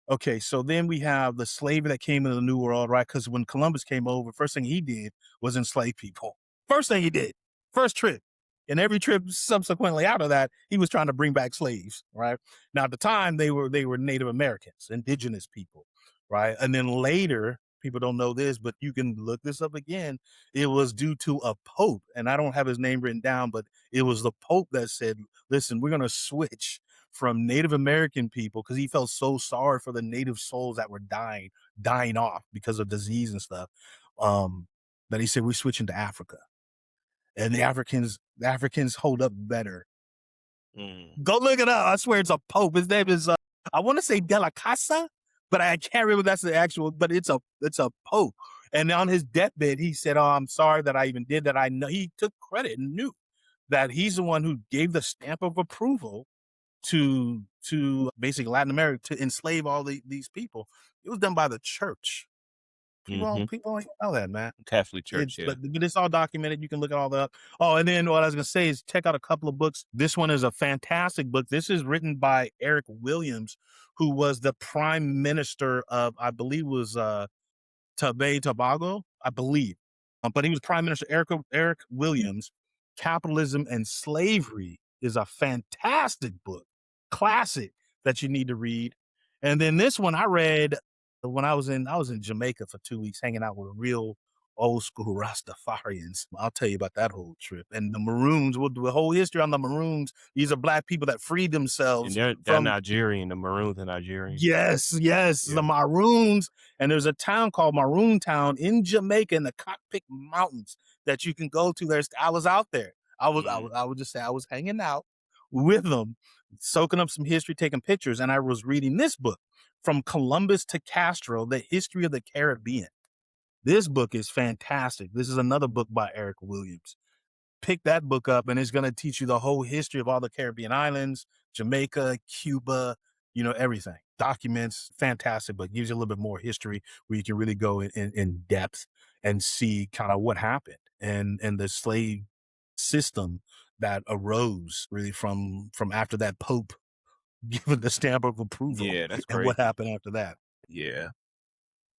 okay, so then we have the slavery that came into the New World, right? Because when Columbus came over, first thing he did was enslave people. First thing he did, first trip. And every trip subsequently out of that, he was trying to bring back slaves, right? Now at the time they were Native Americans, indigenous people, right? And then later, people don't know this, but you can look this up again. It was due to a pope, and I don't have his name written down, but it was the pope that said, "Listen, we're going to switch from Native American people because he felt so sorry for the native souls that were dying off because of disease and stuff. That he said we're switching to Africa, and the Africans hold up better. Mm. Go look it up. I swear it's a pope. His name is I want to say De La Casa, but I can't remember if that's the actual. But it's a pope. And on his deathbed, he said, "Oh, I'm sorry that I even did that." I know he took credit and knew that he's the one who gave the stamp of approval to basically Latin America to enslave all these people. It was done by the church. Hmm. People don't know that, man. Catholic Church. It's Yeah, but it's all documented. You can look at all that. Oh, and then what I was gonna say is check out a couple of books. This one is a fantastic book. This is written by Eric Williams, who was the prime minister of I believe was Tobago, I believe. But he was Prime Minister Eric Williams. Capitalism and Slavery is a fantastic book, classic that you need to read. And then this one I read when I was in Jamaica for 2 weeks, hanging out with real old school Rastafarians. I'll tell you about that whole trip. And the Maroons, we'll do a whole history on the Maroons. These are black people that freed and themselves they're from Nigerian. The Maroons are Nigerian. yes, yes, the Yeah. Maroons, and there's a town called Maroon Town in Jamaica in the Cockpick Mountains that you can go to. I was out there. Mm. I would just say I was hanging out with them, soaking up some history, taking pictures, and I was reading this book, From Columbus to Castro: The History of the Caribbean. This book is fantastic. This is another book by Eric Williams. Pick that book up and it's going to teach you the whole history of all the Caribbean islands, Jamaica, Cuba, everything. Documents, fantastic, but gives you a little bit more history where you can really go in depth and see kind of what happened and the slave system that arose really from after that Pope given the stamp of approval Yeah, that's and what crazy. happened after that. Yeah.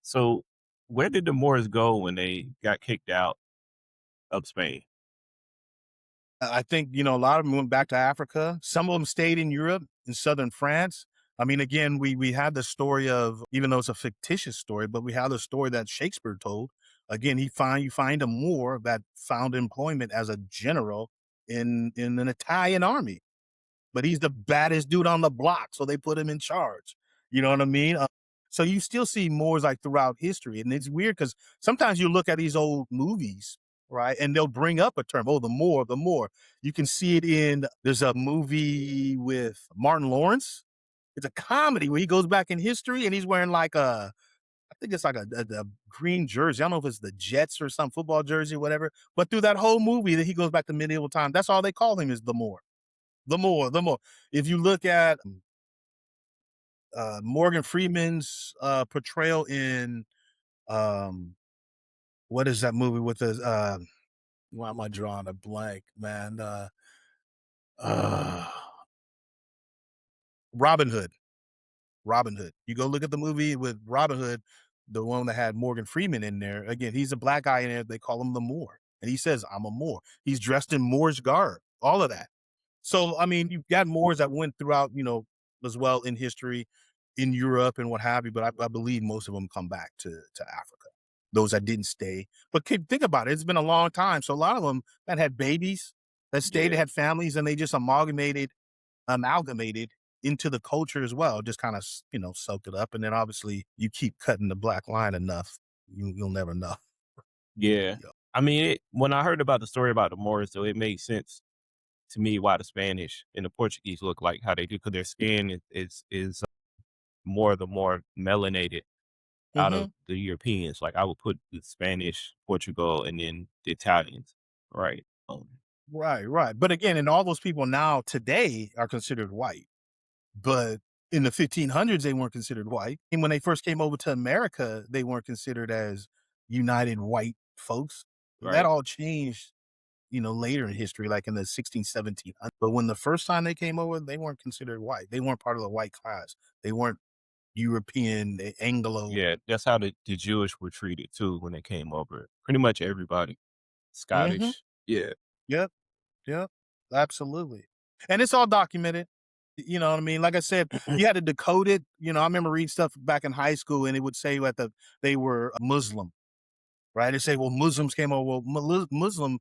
So, where did the Moors go when they got kicked out of Spain? I think, a lot of them went back to Africa. Some of them stayed in Europe, in southern France. I mean, again, we had the story of, even though it's a fictitious story, but we have the story that Shakespeare told. Again, you find a Moor that found employment as a general in an Italian army, but he's the baddest dude on the block, so they put him in charge. You know what I mean? So you still see Moors like throughout history, and it's weird because sometimes you look at these old movies right? And they'll bring up a term, oh, the Moor, the Moor. You can see it in, there's a movie with Martin Lawrence. It's a comedy where he goes back in history and he's wearing like I think it's like a green jersey. I don't know if it's the Jets or some football jersey or whatever. But through that whole movie that he goes back to medieval time, that's all they call him is the Moor. The Moor, the Moor. If you look at Morgan Freeman's portrayal in um, what is that movie with the why am I drawing a blank, man? Uh, Robin Hood. Robin Hood. You go look at the movie with Robin Hood, the one that had Morgan Freeman in there. Again, he's a black guy in there. They call him the Moor. And he says, I'm a Moor. He's dressed in Moor's garb, all of that. So, I mean, you've got Moors that went throughout, as well in history, in Europe and what have you. But I believe most of them come back to Africa, those that didn't stay. But think about it. It's been a long time. So a lot of them that had babies that stayed, Yeah. that had families, and they just amalgamated into the culture as well, just kind of, soaked it up. And then obviously you keep cutting the black line enough, you'll never know. Yeah. Yeah. I mean, when I heard about the story about the Moors, though, it made sense to me why the Spanish and the Portuguese look like how they do, because their skin is more the more melanated out of Hmm. the Europeans. Like I would put the Spanish, Portugal, and then the Italians, right? Right, right. But again, and all those people now today are considered white. But in the 1500s, they weren't considered white. And when they first came over to America, they weren't considered as united white folks. That Right. all changed, later in history, like in the 16, 1700s. But when the first time they came over, they weren't considered white. They weren't part of the white class. They weren't European, Anglo. Yeah, that's how the Jewish were treated too when they came over. Pretty much everybody. Hmm. Scottish. Yeah. Yep. Yep. Absolutely. And it's all documented. You know what I mean? Like I said, you had to decode it. I remember reading stuff back in high school and it would say that they were Muslim, right? They say, well, Muslims came over. Well, Muslim,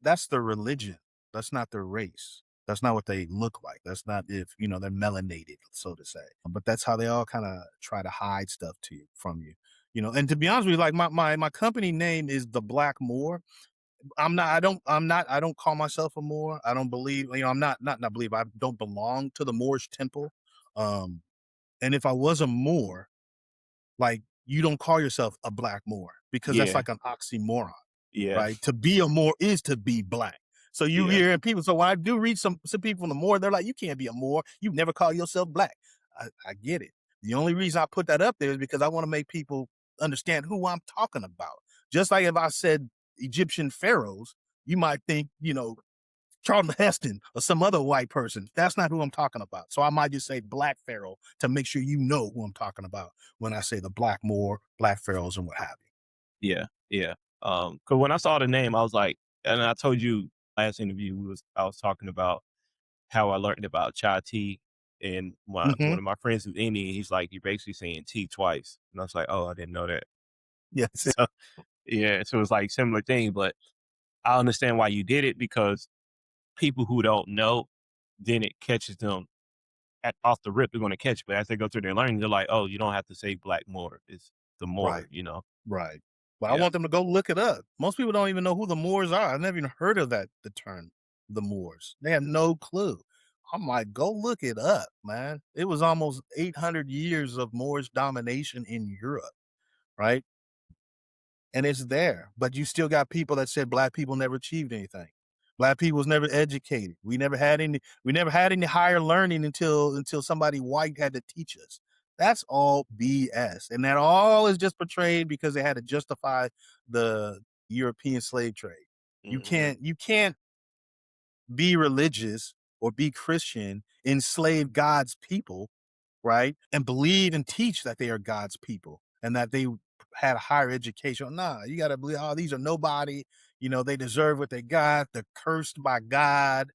that's their religion. That's not their race. That's not what they look like. That's not if, they're melanated, so to say. But that's how they all kind of try to hide stuff from you. And to be honest with you, like my company name is the Black Moor. I don't call myself a Moor. I don't believe, I'm not believe, I don't belong to the Moorish temple. Um, and if I was a Moor, like, you don't call yourself a Black Moor because that's Yeah. like an oxymoron, Yeah. right? To be a Moor is to be black. So you Yeah. hear people. So when I do read some people from the Moor, they're like, you can't be a Moor. You never call yourself black. I get it. The only reason I put that up there is because I want to make people understand who I'm talking about. Just like if I said Egyptian pharaohs, you might think, Charlton Heston or some other white person. That's not who I'm talking about. So I might just say Black Pharaoh to make sure you know who I'm talking about when I say the Black Moor, Black Pharaohs, and what have Yeah. Yeah. Cause when I saw the name, I was like, and I told you last interview, I was talking about how I learned about chai tea. And you. one of my friends who's Indian, he's like, you're basically saying tea twice. And I was like, oh, I didn't know that. Yes. So yeah, so it's like similar thing, but I understand why you did it, because people who don't know, then it catches them off the rip. They're going to catch, but as they go through their learning, they're like, oh, you don't have to say Black Moor. It's the Right. Moor. Right. But I Yeah. want them to go look it up. Most people don't even know who the Moors are. I've never even heard of the term, the Moors. They have no clue. I'm like, go look it up, man. It was almost 800 years of Moorish domination in Europe, right? And it's there. But you still got people that said black people never achieved anything. Black people was never educated. We never had any higher learning until somebody white had to teach us. That's all BS. And that all is just portrayed because they had to justify the European slave trade. You Hmm. can't you can't be religious or be Christian, enslave God's people, right? And believe and teach that they are God's people and that they had a higher education. Nah, you got to believe, oh, these are nobody. They deserve what they got. They're cursed by God.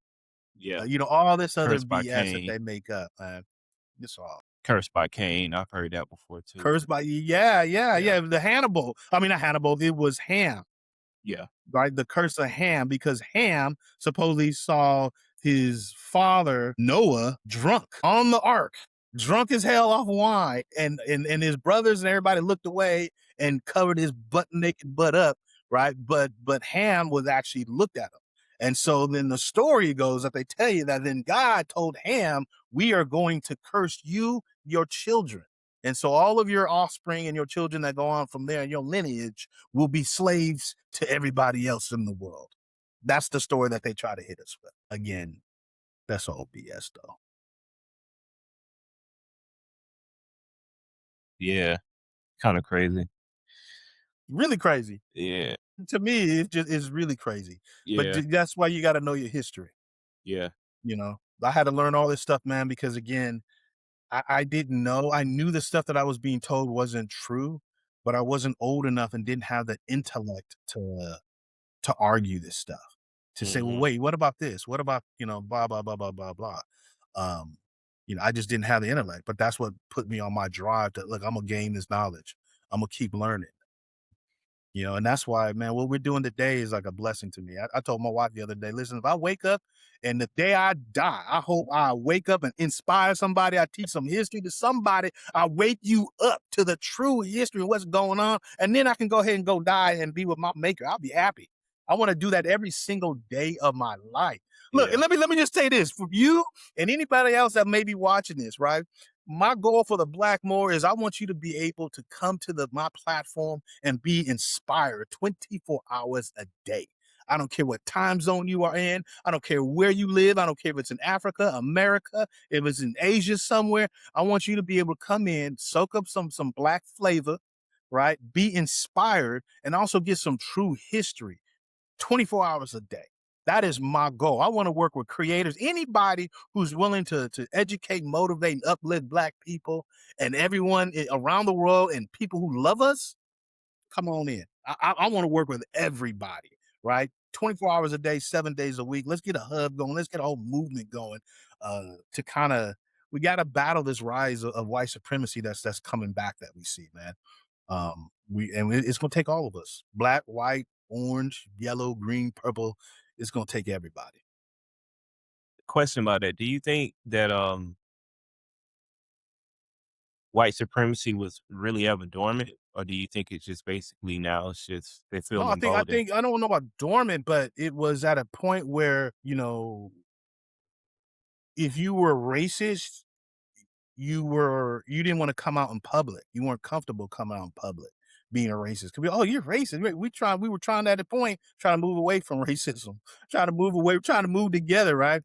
Yeah. All this other Cursed by BS that Cain. they make up, man. It's all Cursed by Cain. I've heard that before too. cursed by, yeah, yeah, Yeah. yeah. The Hannibal. I mean, not Hannibal. It was Ham, Yeah. right? The curse of Ham, because Ham supposedly saw his father Noah drunk on the ark, drunk as hell off wine, and his brothers and everybody looked away and covered his butt naked butt up, right? But Ham was actually looked at him. And so then the story goes that they tell you that then God told Ham, we are going to curse you, your children. And so all of your offspring and your children that go on from there and your lineage will be slaves to everybody else in the world. That's the story that they try to hit us with. Again, that's all BS though. Yeah, kind of crazy. Really crazy. Yeah, To me, it just is really crazy. But yeah, that's why you got to know your history. yeah. You know, I had to learn all this stuff, man, because again, I didn't know. I knew the stuff that I was being told wasn't true, but I wasn't old enough and didn't have the intellect to argue this stuff. To say, well, Hmm. wait, what about this? What about, blah, blah, blah, blah, blah, blah. Um, I just didn't have the intellect, but that's what put me on my drive to look, I'm gonna gain this knowledge. I'm gonna keep learning. And that's why, man, what we're doing today is like a blessing to me. I told my wife the other day, listen, if I wake up and the day I die, I hope I wake up and inspire somebody. I teach some history to somebody. I wake you up to the true history of what's going on. And then I can go ahead and go die and be with my maker. I'll be happy. I want to do that every single day of my life. Look, and Yeah. let me just say this for you and anybody else that may be watching this, right? My goal for the Black Moor is I want you to be able to come to my platform and be inspired 24 hours a day. I don't care what time zone you are in. I don't care where you live. I don't care if it's in Africa, America, if it's in Asia somewhere. I want you to be able to come in, soak up some black flavor, right? Be inspired and also get some true history 24 hours a day. That is my goal. I want to work with creators, anybody who's willing to educate, motivate, and uplift Black people and everyone around the world and people who love us. Come on in. I want to work with everybody, right? 24 hours a day, 7 days a week. Let's get a hub going. Let's get a whole movement going to kind of, we got to battle this rise of white supremacy that's coming back that we see, man. It's gonna take all of us. Black, white, orange, yellow, green, purple. It's gonna take everybody. Question about that. Do you think that white supremacy was really ever dormant, or do you think it's just basically now it's just they No, feel I emboldened? think I don't know about dormant, but it was at a point where, if you were racist, you didn't want to come out in public. You weren't comfortable coming out in public being a racist. Could be, oh, you're racist. We were trying at a point, trying to move away from racism, trying to move together, right?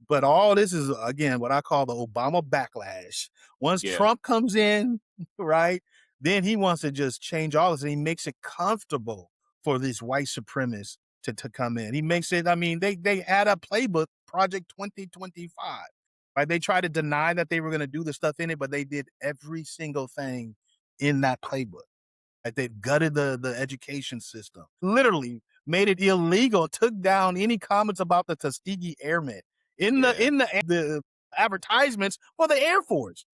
But all this is again what I call the Obama backlash. Once Yeah. Trump comes in, right, then he wants to just change all this and he makes it comfortable for these white supremacists to come in. He makes it, I mean, they had a playbook, Project 2025. Right? They tried to deny that they were going to do the stuff in it, but they did every single thing in that playbook. Like they've gutted the education system, literally made it illegal, took down any comments about the Tuskegee Airmen in the Yeah. the advertisements for the Air Force.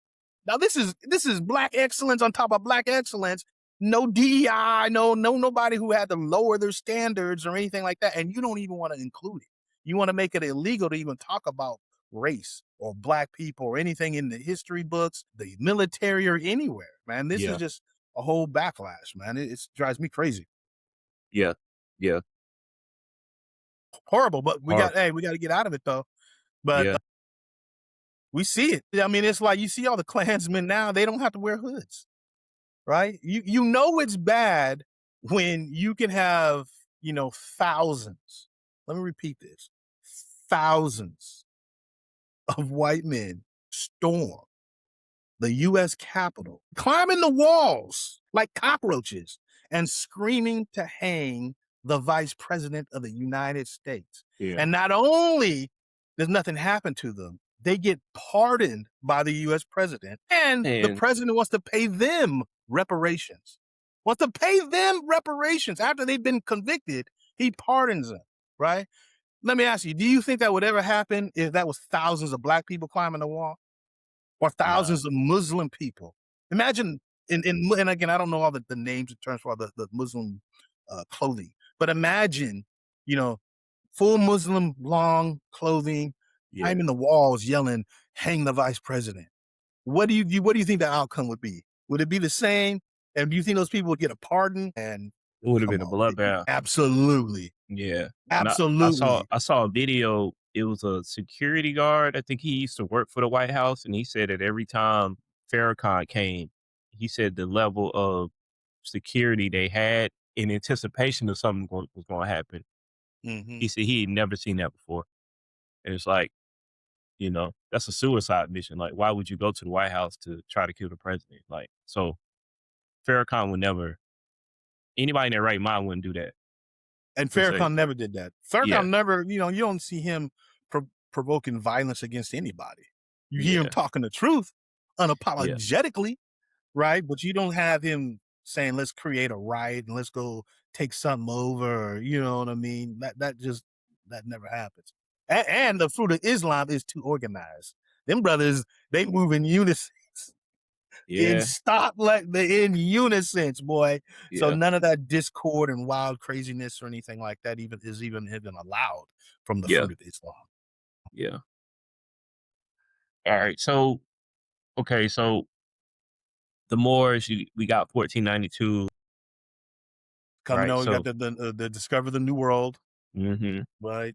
Now this is black excellence on top of black excellence. No DEI, no nobody who had to lower their standards or anything like that. And you don't even want to include it. You want to make it illegal to even talk about race or black people or anything in the history books, the military, or anywhere. Man, this is Yeah. just a whole backlash, man. It drives me crazy. Yeah. Yeah. Horrible, but Or we got to get out of it though. But yeah. we see it. I mean, it's like you see all the Klansmen now, they don't have to wear hoods. Right? You know it's bad when you can have, thousands. Let me repeat this. Thousands of white men storm the US Capitol, climbing the walls like cockroaches and screaming to hang the Vice President of the United States. Yeah. And not only does nothing happen to them, they get pardoned by the US president, and the And president wants to pay them reparations. Wants to pay them reparations after they've been convicted. He pardons them, right? Let me ask you, do you think that would ever happen if that was thousands of black people climbing the wall? Or nah. thousands of Muslim people. Imagine, and again, I don't know all the names and terms for the Muslim clothing, but imagine, you know, full Muslim long clothing, Yeah. climbing the walls, yelling, "Hang the vice president." What do you think the outcome would be? Would it be the same? And do you think those people would get a pardon? And It would have Come been a on. bloodbath. Absolutely. Yeah. And I saw Absolutely. I saw a video. It was a security guard. I think he used to work for the White House, and he said that every time Farrakhan came, he said the level of security they had in anticipation of something was going to happen. Mhm. He said he had never seen that before, and it's like, that's a suicide mission. Like, why would you go to the White House to try to kill the president? Like, so Farrakhan would never. Anybody in their right mind wouldn't do that And per se. Farrakhan never did that. Yeah, Farrakhan never, you don't see him provoking violence against anybody. You hear him yeah, talking the truth yeah, unapologetically, right? But you don't have him saying, "Let's create a riot and let's go take something over," or, you know what I mean? That never happens. And the fruit of Islam is too organized. Them brothers, they move in unison, in yeah, stop like the in unison, boy. So yeah, none of that discord and wild craziness or anything like that even allowed from the yeah, fruit of Islam. yeah. All right. So okay, so the Moors, we got 1492, Coming right? on, we got So, the discover the new world, hmm right?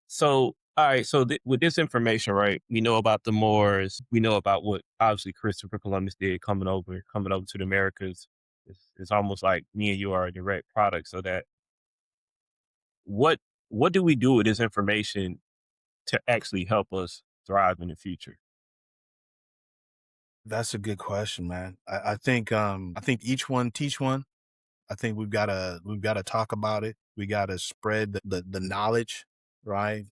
so all right. So with this information, right? We know about the Moors. We know about what obviously Christopher Columbus did coming over to the Americas. It's almost like me and you are a direct product. So that what what do we do with this information to actually help us thrive in the future? That's a good question, man. I think each one teach one. I think we've gotta talk about it. We gotta spread the knowledge, right?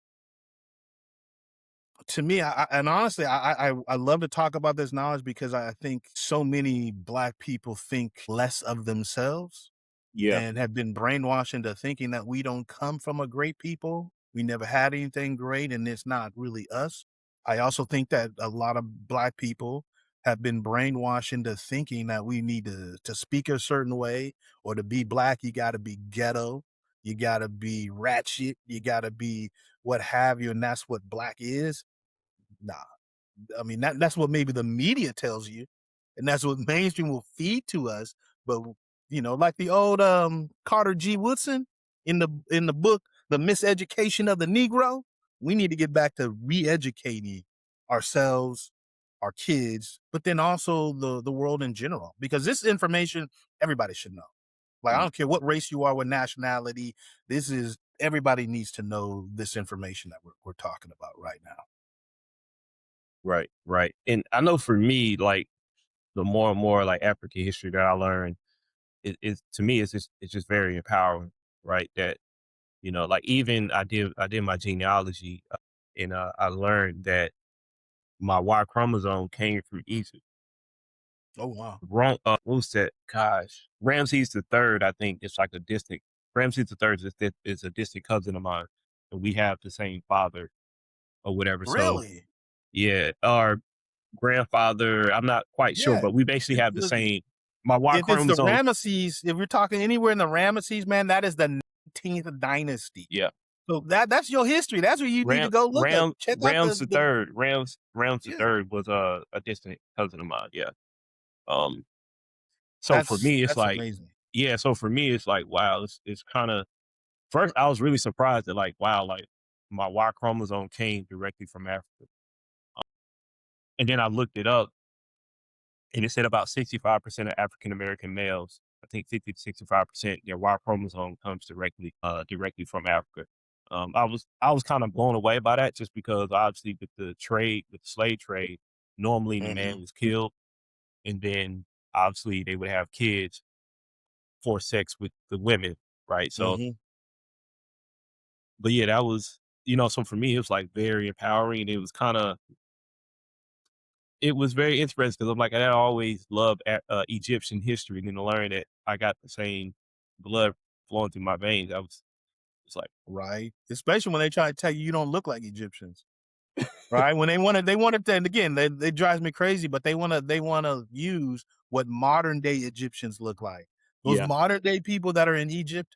To me, and honestly, I love to talk about this knowledge because I think so many black people think less of themselves Yeah. and have been brainwashed into thinking that we don't come from a great people. We never had anything great, and it's not really us. I also think that a lot of black people have been brainwashed into thinking that we need to speak a certain way, or to be black, you got to be ghetto, you got to be ratchet, you got to be what have you, and that's what black is. Nah, I mean, that's what maybe the media tells you, and that's what mainstream will feed to us. But like the old Carter G. Woodson in the book, The Miseducation of the Negro. We need to get back to re-educating ourselves, our kids, but then also the world in general, because this information everybody should know. Like, I Mm. don't care what race you are, what nationality. This is everybody needs to know this information that we're talking about right now. Right, right. And I know for me, like the more and more like African history that I learn, it to me it's just very empowering, right? That like even I did my genealogy, and I learned that my Y chromosome came from Egypt. Oh wow, Wrong. What was that? Gosh, Ramses the third. I think it's like a distant. Ramses the third is a distant cousin of mine, and we have the same father or whatever. So really? yeah, our grandfather. I'm not quite sure, Yeah. but we basically have the same. My Y If it's the chromosome. Ramesses, if we're talking anywhere in the Ramesses, man, that is the 19th dynasty. Yeah, So that's your history. That's where you need to go look up. Check out Rams the the third. Rams the yeah. third was a distant cousin of mine. Yeah. Um. So for me, it's That's like, amazing. yeah. So for me, it's like, wow. It's kind of first. I was really surprised that like, wow, like my Y chromosome came directly from Africa, and then I looked it up, and it said about 65% of African American males, I think 50 to 65%, their Y chromosome comes directly from Africa. I was kind of blown away by that, just because obviously with the slave trade, normally the man Mhm, was killed, and then obviously they would have kids for sex with the women, right? So, mhm. but yeah, that was, so for me, it was like very empowering. It was very interesting because I'm like, I always loved Egyptian history, and then to learn that I got the same blood flowing through my veins, I was it's like, Right. Especially when they try to tell you you don't look like Egyptians. Right? When they wanted to, and again, they drives me crazy, but they wanna use what modern day Egyptians look like. Those yeah, modern day people that are in Egypt,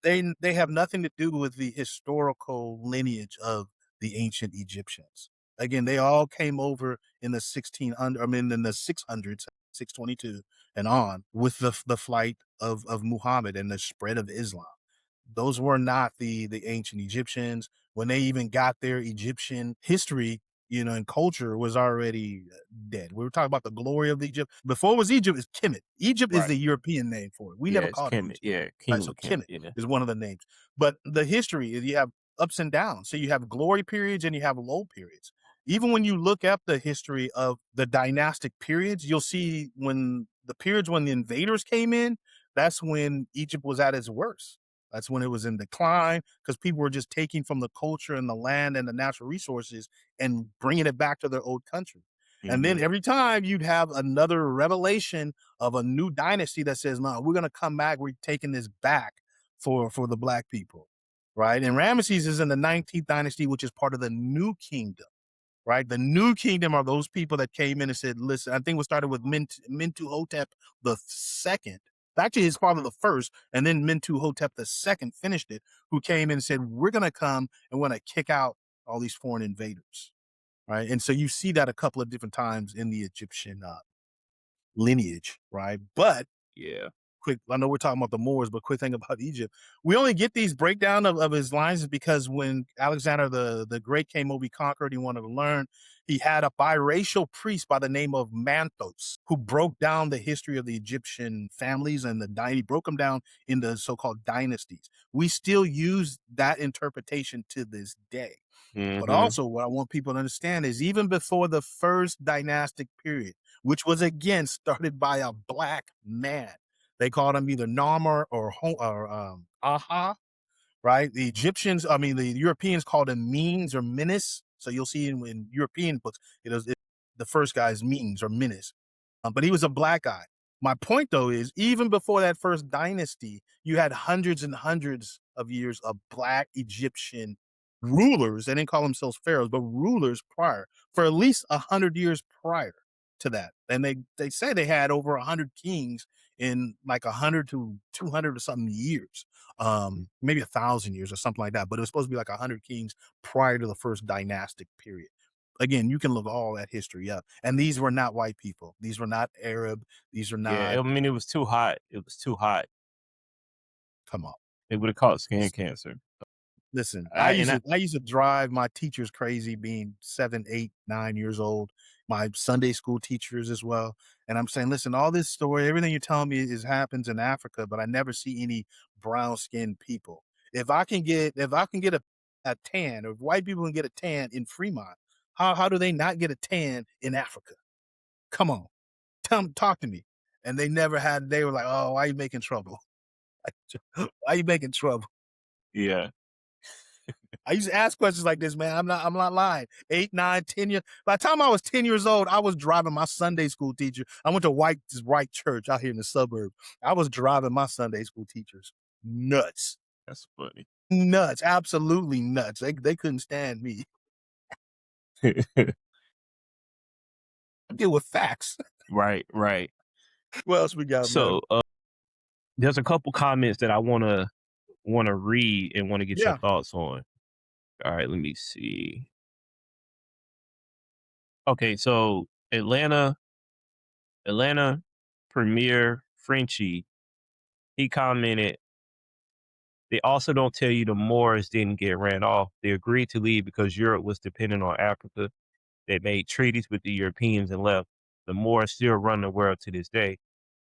they have nothing to do with the historical lineage of the ancient Egyptians. Again, they all came over in the 1600, I mean, in the 600s, 622. and on with the flight of Muhammad and the spread of Islam. Those were not the ancient Egyptians. When they even got there, Egyptian history, and culture was already dead. We were talking about the glory of Egypt. Before it was Egypt, is Kemet. Egypt is Right. the European name for it. We Yeah, never it's called it Kemet. Egypt. Yeah, Right, King so of Kemet. Kemet Yeah. is one of the names. But the history is you have ups and downs. So you have glory periods and you have low periods. Even when you look up the history of the dynastic periods, you'll see when the periods when the invaders came in, that's when Egypt was at its worst. That's when it was in decline because people were just taking from the culture and the land and the natural resources and bringing it back to their old country. And then Hmm. every time you'd have another revelation of a new dynasty that says, "No, we're going to come back. We're taking this back for the black people." Right. And Ramesses is in the 19th dynasty, which is part of the new kingdom. Right. The new kingdom are those people that came in and said, listen, I think we started with Mentuhotep the second. Actually, his father the first, and then Mentuhotep the second finished it, who came in and said, we're going to come and we're going to kick out all these foreign invaders. Right. And so you see that a couple of different times in the Egyptian lineage. Right. But Yeah. quick, I know we're talking about the Moors, but quick thing about Egypt. We only get these breakdown of his lines because when Alexander the Great came over, he conquered, he wanted to learn. He had a biracial priest by the name of Manthos who broke down the history of the Egyptian families and he broke them down into so-called dynasties. We still use that interpretation to this day. But Hmm. also, what I want people to understand is even before the first dynastic period, which was again started by a black man, they called him either Narmer or Aha, right? The Egyptians, I mean, the Europeans called him Menes or Menes. So you'll see in European books, the first guy is Menes or Menes. But he was a black guy. My point, though, is even before that first dynasty, you had hundreds and hundreds of years of black Egyptian rulers. They didn't call themselves pharaohs, but rulers prior for at least 100 years prior to that. And they say they had over 100 kings in like 100 to 200 or something years, maybe 1,000 years or something like that. But it was supposed to be like 100 kings prior to the first dynastic period. Again, you can look all that history up. And these were not white people. These were not Arab. These are Yeah. not, I mean, it was too hot. It was too hot. come on. It would have caught skin cancer. Listen, I and I, I used to drive my teachers crazy being 7, 8, 9 years old, my Sunday school teachers as well. And I'm saying, listen, all this story, everything you're telling me is happens in Africa, but I never see any brown skinned people. If I can get a tan, or if white people can get a tan in Fremont, how do they not get a tan in Africa? Come on. Talk to me. And they were like, oh, why are you making trouble? Why are you making trouble? yeah. I used to ask questions like this, man. I'm not lying. 8, 9, 10 years. By the time I was 10 years old, I was driving my Sunday school teacher. I went to white church out here in the suburb. I was driving my Sunday school teachers nuts. That's funny. Nuts. Absolutely nuts. They couldn't stand me. I deal with facts. Right. Right. What else we got, man? So there's a couple comments that I wanna read and want to get your Yeah. thoughts on. All right, let me see. Okay, so Atlanta Premier Frenchie, he commented, they also don't tell you the Moors didn't get ran off. They agreed to leave because Europe was dependent on Africa. They made treaties with the Europeans and left. The Moors still run the world to this day,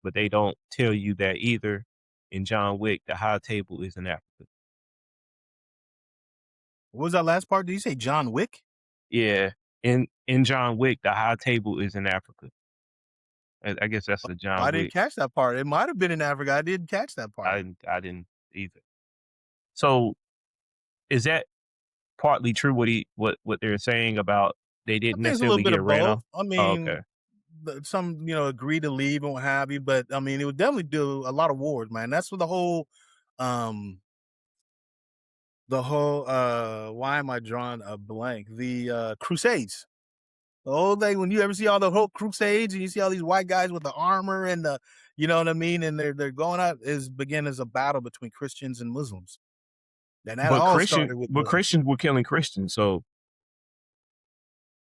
but they don't tell you that either. In John Wick, the high table is in Africa. What was that last part? Did you say John Wick? Yeah, in John Wick, the high table is in Africa. I guess that's the Oh, John I didn't Wick. catch that part. It might have been in Africa. I didn't catch that part. I didn't either. So is that partly true what they're saying about they I didn't think it's a little necessarily bit get of ran both. off? I Oh, okay. mean, some agree to leave and what have you, but I mean, it would definitely do a lot of wars, man. That's what um, why am I drawing a blank? The Crusades. The whole thing when you ever see all the whole Crusades and you see all these white guys with the armor and you know what I mean, and they're going out is begin as a battle between Christians and Muslims, and that all started with But the Christians were killing Christians, so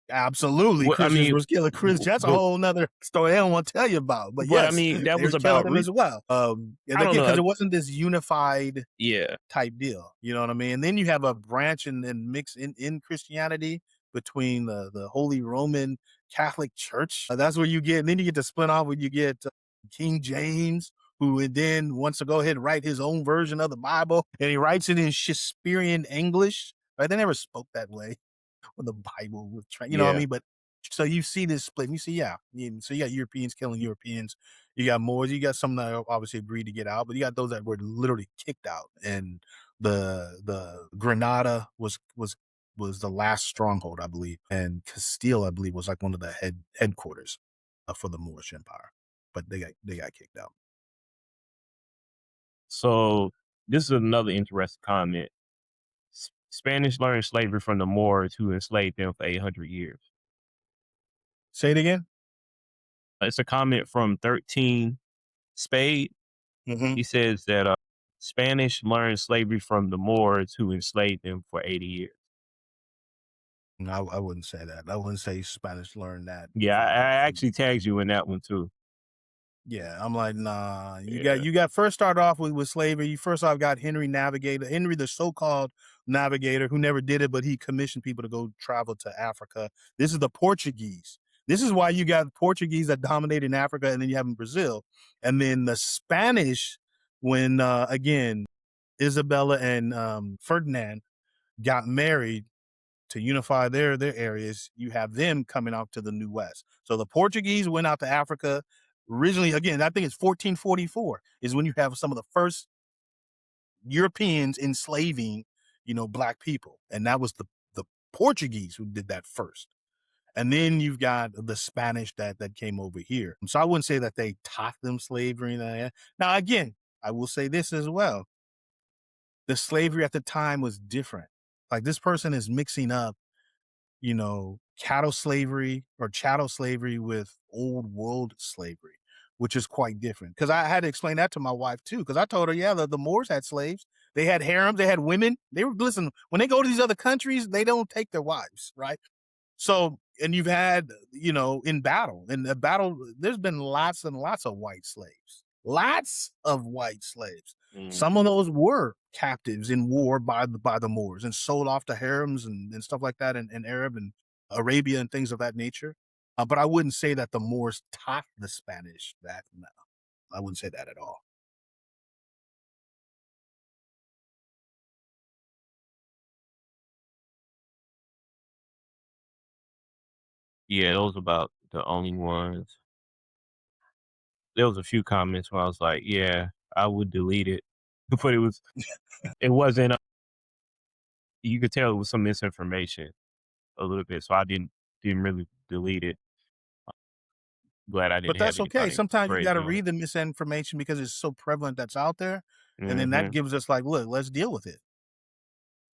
Absolutely, Well, I Christians mean, was killing Christians. That's a whole nother story they don't want to tell you about. But I yes, mean, that they was were killing about them as well. And I don't again, know. because it wasn't this unified Yeah, type deal. You know what I mean? And then you have a branch and mix in Christianity between the Holy Roman Catholic Church. That's where you get, and then you get to split off where you get King James, who then wants to go ahead and write his own version of the Bible, and he writes it in Shakespearean English. Right? They never spoke that way when the Bible was trying, you know what I yeah. mean? But so you see this split, and you see, yeah. So you got Europeans killing Europeans. You got Moors. You got some that obviously agreed to get out, but you got those that were literally kicked out. And the Granada was the last stronghold, I believe, and Castile, I believe, was like one of the headquarters for the Moorish Empire. But they got kicked out. So this is another interesting comment. Spanish learned slavery from the Moors who enslaved them for 800 years. Say it again. It's a comment from 13 Spade. Mm-hmm. He says that Spanish learned slavery from the Moors who enslaved them for 80 years. No, I wouldn't say that. I wouldn't say Spanish learned that Yeah, I from actually tagged you in that one too. Yeah, I'm like, nah. You got Yeah. you got first start off with slavery. You first off got Henry the so-called navigator, who never did it, but he commissioned people to go travel to Africa. This is the Portuguese. This is why you got Portuguese that dominated in Africa, and then you have in Brazil, and then the Spanish when again Isabella and Ferdinand got married to unify their areas. You have them coming out to the New West. So the Portuguese went out to Africa originally. Again, I think it's 1444 is when you have some of the first Europeans enslaving, black people, and that was the Portuguese who did that first. And then you've got the Spanish that came over here. So I wouldn't say that they taught them slavery. Now, again, I will say this as well: the slavery at the time was different. Like this person is mixing up cattle slavery or chattel slavery with old world slavery, which is quite different. Because I had to explain that to my wife too. Because I told her, yeah, the Moors had slaves. They had harems. They had women. They were listen when they go to these other countries, they don't take their wives, right? So, and you've had, in the battle, there's been lots and lots of white slaves, lots of white slaves. Mm. Some of those were captives in war by the Moors and sold off to harems and stuff like that in Arab and Arabia and things of that nature. But I wouldn't say that the Moors taught the Spanish that. No, I wouldn't say that at all. Yeah, those about the only ones. There was a few comments where I was like, yeah, I would delete it. But it wasn't, you could tell it was some misinformation a little bit. So I didn't really delete it. Glad I But didn't have that's okay. anybody Sometimes you got crazy to on it. read the misinformation because it's so prevalent that's out there. And then that Hmm. gives us like, look, let's deal with it.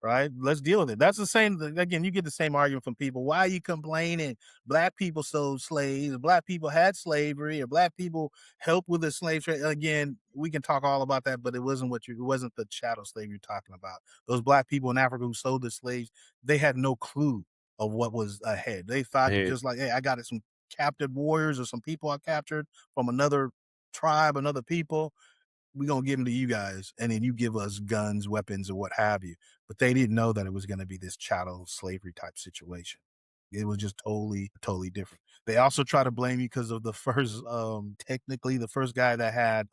Right? Let's deal with it. That's the same. Again, you get the same argument from people. Why are you complaining? Black people sold slaves. Black people had slavery, or black people helped with the slave trade. Again, we can talk all about that, but it wasn't the chattel slave you're talking about. Those black people in Africa who sold the slaves, they had no clue of what was ahead. They thought Hey, just like, hey, I got some captive warriors or some people I captured from another tribe, another people, we gonna give them to you guys, and then you give us guns, weapons, or what have you. But they didn't know that it was gonna be this chattel slavery type situation. It was just totally, totally different. They also try to blame you because of the first, technically the first guy that had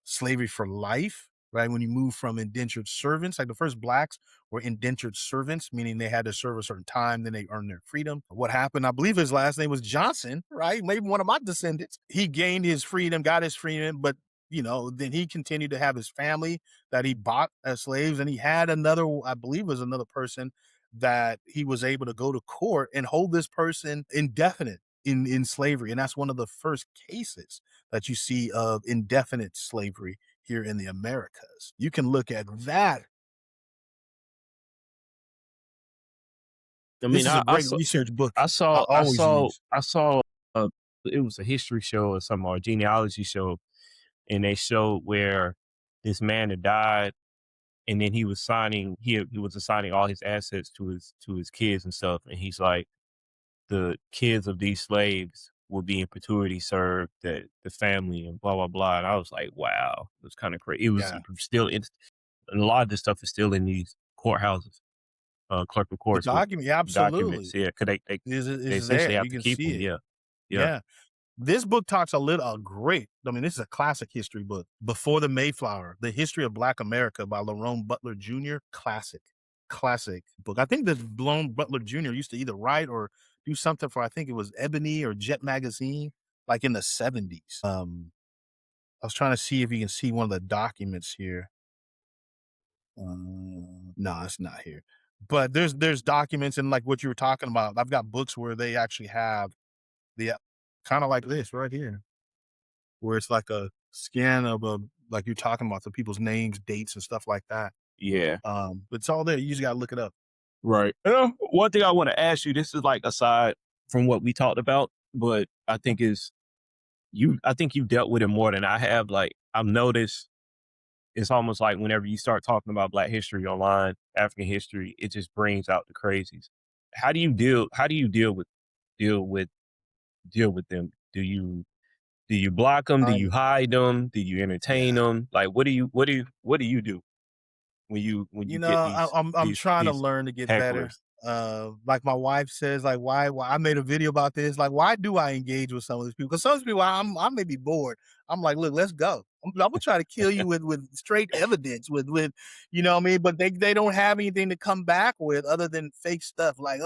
slavery for life. Right when you move from indentured servants, like the first blacks were indentured servants, meaning they had to serve a certain time, then they earned their freedom. What happened? I believe his last name was Johnson, right? Maybe one of my descendants. He gained his freedom, got his freedom, but then he continued to have his family that he bought as slaves. And he had another, I believe was another person that he was able to go to court and hold this person indefinite in slavery. And that's one of the first cases that you see of indefinite slavery here in the Americas. You can look at that. I This mean, is a great research book I I saw, I always saw, use. I saw. Uh, it was a history show or some or a genealogy show, and they showed where this man had died, and then he was signing. He was assigning all his assets to his kids and stuff, and he's like, the kids of these slaves were being perpetuity served, that the family and blah blah blah. And I was like, wow, it was kind of crazy. It was Yeah. still in, and a lot of this stuff is still in these courthouses, clerk of The courts with document, yeah, absolutely. documents. Yeah, cause they Is essentially there. have You to can keep see them. it. Yeah, yeah, Yeah. This book talks a little great. I mean, this is a classic history book. Before the Mayflower, The History of Black America by Lerone Butler Jr. Classic. Classic book. I think that Lerone Butler Jr. used to either write or do something for, I think it was Ebony or Jet Magazine, like in the 70s. I was trying to see if you can see one of the documents here. No, it's not here. But there's documents and like what you were talking about. I've got books where they actually have the kind of like this right here, where it's like a scan of a like you're talking about the people's names, dates, and stuff like that. yeah. But it's all there. You just gotta look it up. Right. One thing I want to ask you. This is like aside from what we talked about, but I think is you. I think you dealt with it more than I have. Like I've noticed it's almost like whenever you start talking about Black history online, African history, it just brings out the crazies. How do you deal with deal with them? Do you block them? Do you Um, hide them? Do you entertain yeah. them? Like what do you do when You you know, get I'm trying to these learn to get better. hecklers? Like my wife says, like why I made a video about this. Like, why do I engage with some of these people? Because some of these people I may be bored. I'm like, look, let's go. I'm gonna try to kill you with straight evidence, with you know what I mean. But they don't have anything to come back with other than fake stuff. Like,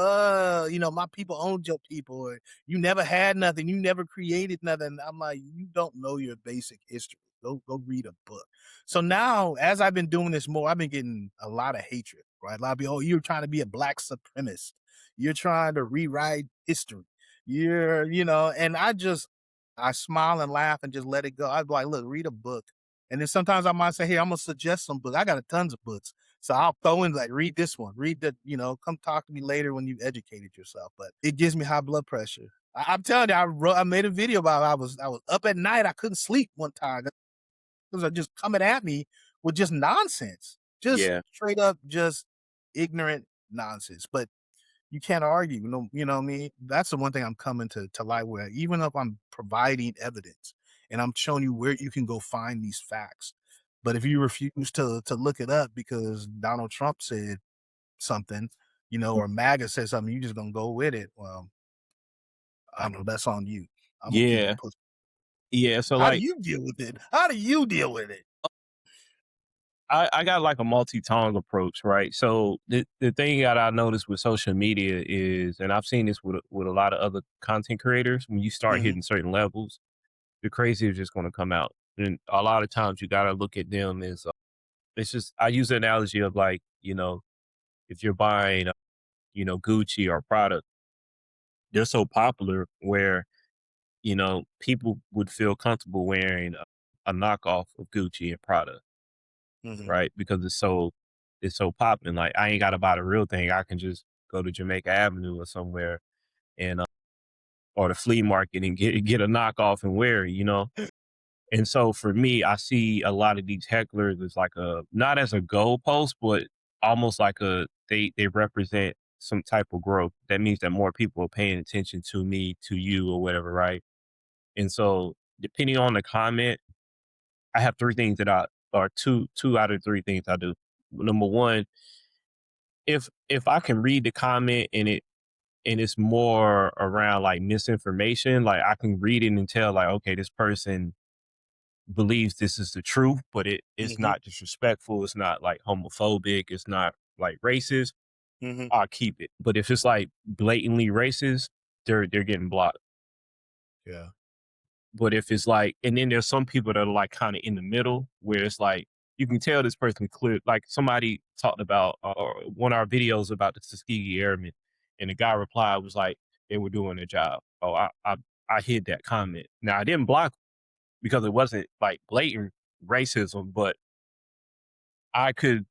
you know, my people owned your people, or you never had nothing, you never created nothing. I'm like, you don't know your basic history. Go read a book. So now, as I've been doing this more, I've been getting a lot of hatred, right? A lot of people, oh, you're trying to be a black supremacist. You're trying to rewrite history. You know, and I smile and laugh and just let it go. I'd be like, look, read a book. And then sometimes I might say, hey, I'm gonna suggest some books. I got a tons of books. So I'll throw in like, read this one, read that, you know, come talk to me later when you've educated yourself. But it gives me high blood pressure. I'm telling you, I made a video about it. I was up at night. I couldn't sleep one time are just coming at me with just nonsense, just Yeah. straight up, just ignorant nonsense. But you can't argue, you know what I mean? That's the one thing I'm coming to light with. Even if I'm providing evidence and I'm showing you where you can go find these facts. But if you refuse to look it up because Donald Trump said something, you know, or MAGA said something, you just gonna go with it. Well, I don't know. That's on you. I'm gonna keep it Yeah. pushing. Yeah. So How do like you deal with it? How do you deal with it? I got like a multi-tongue approach, right? So the thing that I noticed with social media is, and I've seen this with a lot of other content creators, when you start Hmm. hitting certain levels, the crazy is just going to come out. And a lot of times you got to look at them as, it's just, I use the analogy of like, you know, if you're buying, you know, Gucci or Prada, they're so popular where, you know, people would feel comfortable wearing a knockoff of Gucci and Prada, Hmm. right? Because it's so popping. Like I ain't gotta buy the real thing. I can just go to Jamaica Avenue or somewhere and or the flea market and get a knockoff and wear it, you know? And so for me, I see a lot of these hecklers as like a, not as a goalpost, but almost like they represent some type of growth. That means that more people are paying attention to me, to you, or whatever, right? And so depending on the comment, I have three things that I, or two out of three things I do. Number one, if I can read the comment and it's more around like misinformation, like I can read it and tell like, okay, this person believes this is the truth, but it's Hmm. not disrespectful, it's not like homophobic, it's not like racist, Hmm. I'll keep it. But if it's like blatantly racist, they're getting blocked. Yeah. But if it's like, and then there's some people that are like kind of in the middle where it's like you can tell this person clear. Like somebody talked about one of our videos about the Tuskegee Airmen, and the guy replied was like they were doing their job. Oh, I hid that comment. Now I didn't block because it wasn't like blatant racism, but I could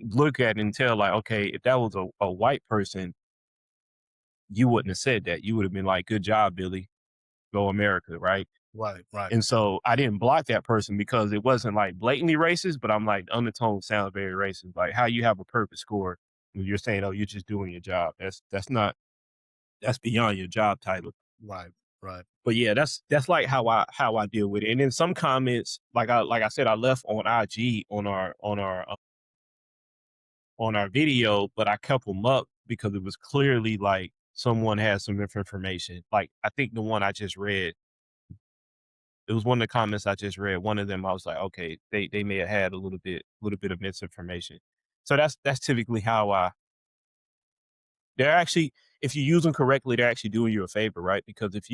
look at it and tell like, okay, if that was a white person, you wouldn't have said that. You would have been like, good job, Billy, go America, right? Right. Right. And so I didn't block that person because it wasn't like blatantly racist, but I'm like, the undertone sounds very racist. Like how you have a perfect score when you're saying, oh, you're just doing your job. That's not that's beyond your job title. Right. Right. But yeah, that's like how I deal with it. And then some comments, like I said, I left on IG on our video, but I kept them up because it was clearly like someone had some information. Like I think the one I just read, it was one of the comments I just read. One of them, I was like, okay, they may have had a little bit of misinformation. So that's typically how they're actually, if you use them correctly, they're actually doing you a favor, right? Because if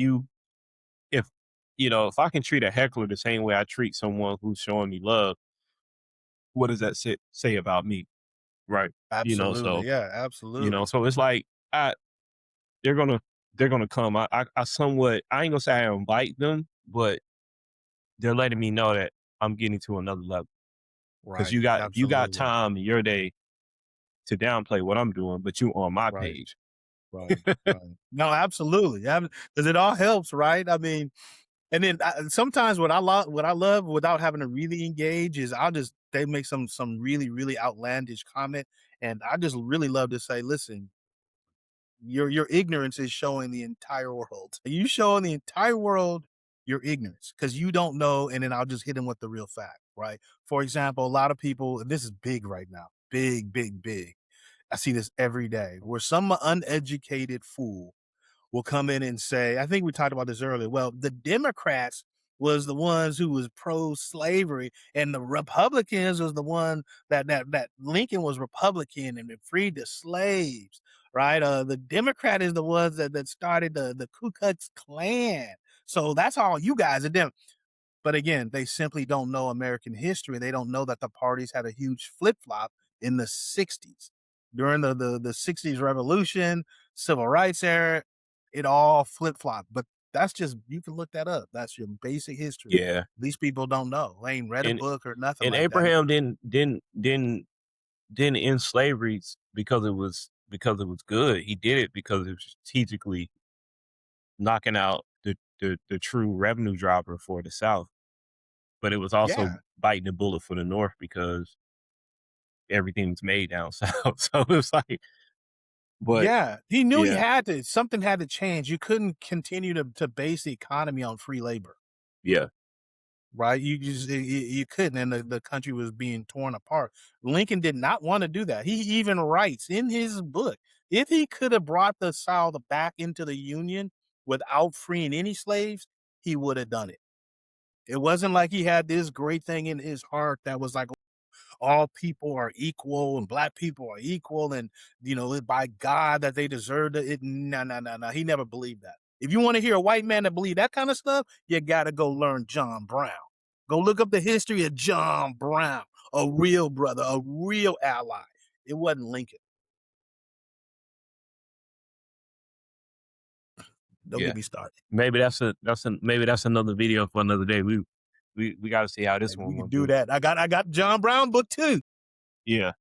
if I can treat a heckler the same way I treat someone who's showing me love, what does that say about me, right? Absolutely. So Yeah, absolutely. so it's like I they're gonna come. I somewhat, I ain't gonna say I invite them, but they're letting me know that I'm getting to another level. Because Right. you got Absolutely. time in your day to downplay what I'm doing, but you on my Right. page. Right. Right. No, absolutely. Because it all helps, right? I mean, and then sometimes what I love without having to really engage is they make some really really outlandish comment, and I just really love to say, listen, your ignorance is showing the entire world. You showing the entire world your ignorance because you don't know, and then I'll just hit them with the real fact, right? For example, a lot of people, and this is big right now, big, big, big. I see this every day where some uneducated fool will come in and say, I think we talked about this earlier. Well, the Democrats was the ones who was pro-slavery, and the Republicans was the one that Lincoln was Republican and it freed the slaves, right? The Democrat is the ones that started the Ku Klux Klan. So that's all you guys are doing. But again, they simply don't know American history. They don't know that the parties had a huge flip flop in the 60s. During the 60s revolution, civil rights era, it all flip flopped. But that's just, you can look that up. That's your basic history. Yeah. These people don't know. They ain't read a And book or nothing and like that. Abraham didn't end slavery because it was good. He did it because it was strategically knocking out the true revenue driver for the South. But it was also Yeah. biting the bullet for the North because everything's made down south. So it was like, but Yeah. He knew he yeah, had to, something had to change. You couldn't continue to base the economy on free labor. yeah, Right? You couldn't, and the country was being torn apart. Lincoln did not want to do that. He even writes in his book, if he could have brought the South back into the Union without freeing any slaves, he would have done it. It wasn't like he had this great thing in his heart that was like all people are equal and black people are equal, and by God that they deserve it. No, no, no, no. He never believed that. If you want to hear a white man that believe that kind of stuff, you gotta go learn John Brown. Go look up the history of John Brown, a real brother, a real ally. It wasn't Lincoln. Don't yeah. get me started. Maybe maybe that's another video for another day. We got to see how this Maybe one we gonna can do do. that. I got John Brown book too. Yeah,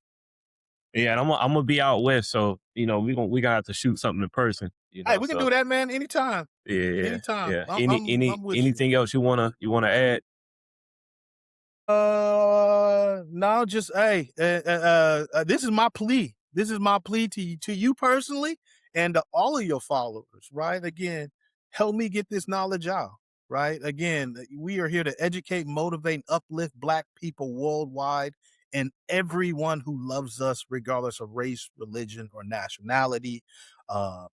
yeah. And I'm gonna be out west, so we gonna have to shoot something in person. Hey, we can So do that, man. Anytime. yeah, Anytime. yeah. I'm with you. Anything else you wanna add? No, just hey, this is my plea. This is my plea to you personally and to all of your followers. Right? Again, help me get this knowledge out. Right? Again, we are here to educate, motivate, and uplift Black people worldwide, and everyone who loves us, regardless of race, religion, or nationality.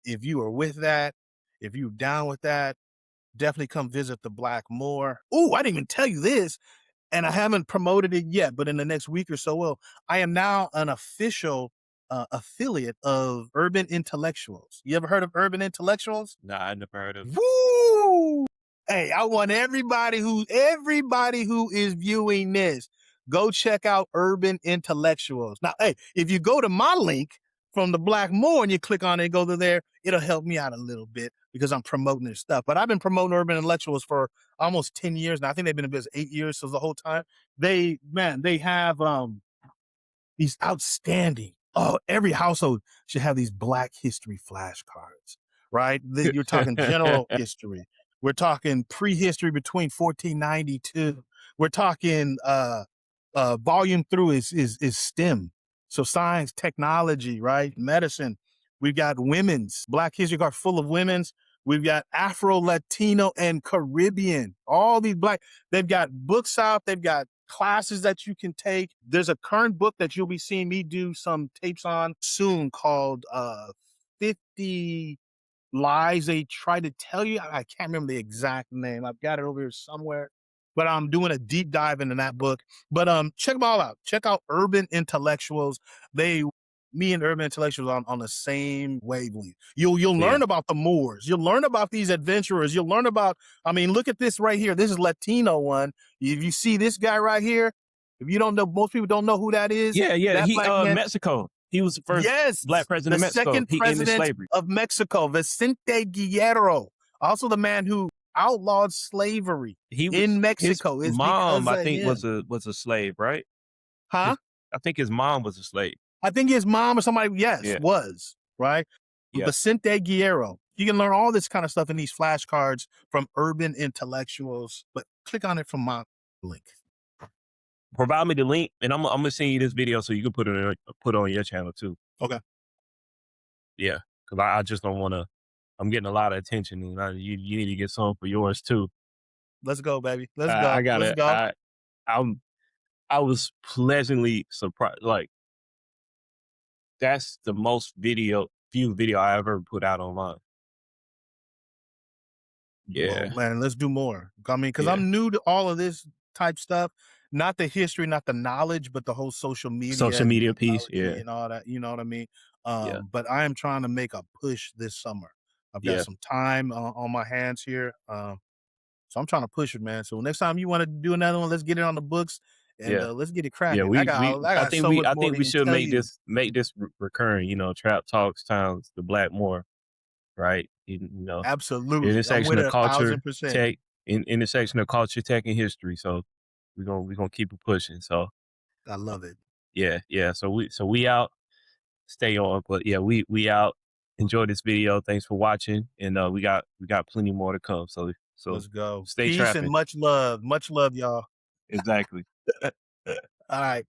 If you are with that, if you're down with that, definitely come visit the Black Moor. Oh, I didn't even tell you this, and I haven't promoted it yet, but in the next week or so, I am now an official affiliate of Urban Intellectuals. You ever heard of Urban Intellectuals? Nah, I never heard of. Woo! Hey, I want everybody who is viewing this, go check out Urban Intellectuals. Now, hey, if you go to my link from the Black Moor and you click on it and go to there, it'll help me out a little bit because I'm promoting their stuff. But I've been promoting Urban Intellectuals for almost 10 years now. I think they've been in business 8 years, so the whole time. They have these outstanding. Oh, every household should have these Black History flashcards, right? You're talking general history. We're talking prehistory between 1492. We're talking volume through is STEM, so science, technology, right, medicine. We've got women's Black History card full of women's. We've got Afro, Latino, and Caribbean. All these Black, they've got books out. They've got classes that you can take. There's a current book that you'll be seeing me do some tapes on soon called 50 Lies They Try to Tell You. I can't remember the exact name. I've got it over here somewhere. But I'm doing a deep dive into that book. But check them all out. Check out Urban Intellectuals. Me and Urban Intellectuals on the same wavelength. You'll Yeah. learn about the Moors. You'll learn about these adventurers. You'll learn about, I mean, look at this right here. This is Latino one. If you see this guy right here, if you don't know, most people don't know who that is. Yeah, yeah. That He black man, Mexico. He was the first yes, black the president of Mexico. second He ended president slavery. of Mexico, Vicente Guerrero, also the man who outlawed slavery in Mexico. His It's mom, because I of think, him. was a slave, right? Huh? I think his mom was a slave. I think his mom or somebody, yes, Yeah, was, right? yeah. Vicente Guerrero. You can learn all this kind of stuff in these flashcards from Urban Intellectuals, but click on it from my link. Provide me the link, and I'm gonna send you this video so you can put it on your channel too. Okay. Yeah, because I just don't want to. I'm getting a lot of attention, and you need to get some for yours too. Let's go, baby. Let's I go. got Let's it. go. I was pleasantly surprised. Like, that's the most few video I ever put out online. Yeah, Well, man, let's do more. I mean, because yeah. I'm new to all of this type stuff, not the history, not the knowledge, but the whole social media Social and media piece. technology Yeah, and all that. You know what I mean? yeah, But I am trying to make a push this summer. I've got yeah, some time on my hands here. So I'm trying to push it, man. So next time you want to do another one, let's get it on the books and yeah. let's get it Yeah, cracking. I got so much I more think to we even should tell you. make this recurring. You know, Trap Talks times the Black Moor, right? Absolutely. I'm intersection with of it culture, 1,000%. tech, intersection of culture, tech, and history. So we're gonna keep it pushing. So I love it. yeah, yeah. So we out. Stay on, but yeah, we out. Enjoy this video. Thanks for watching, and we got plenty more to come. So Let's go. stay Peace and trapping. much love. Much love, y'all. Exactly. All right.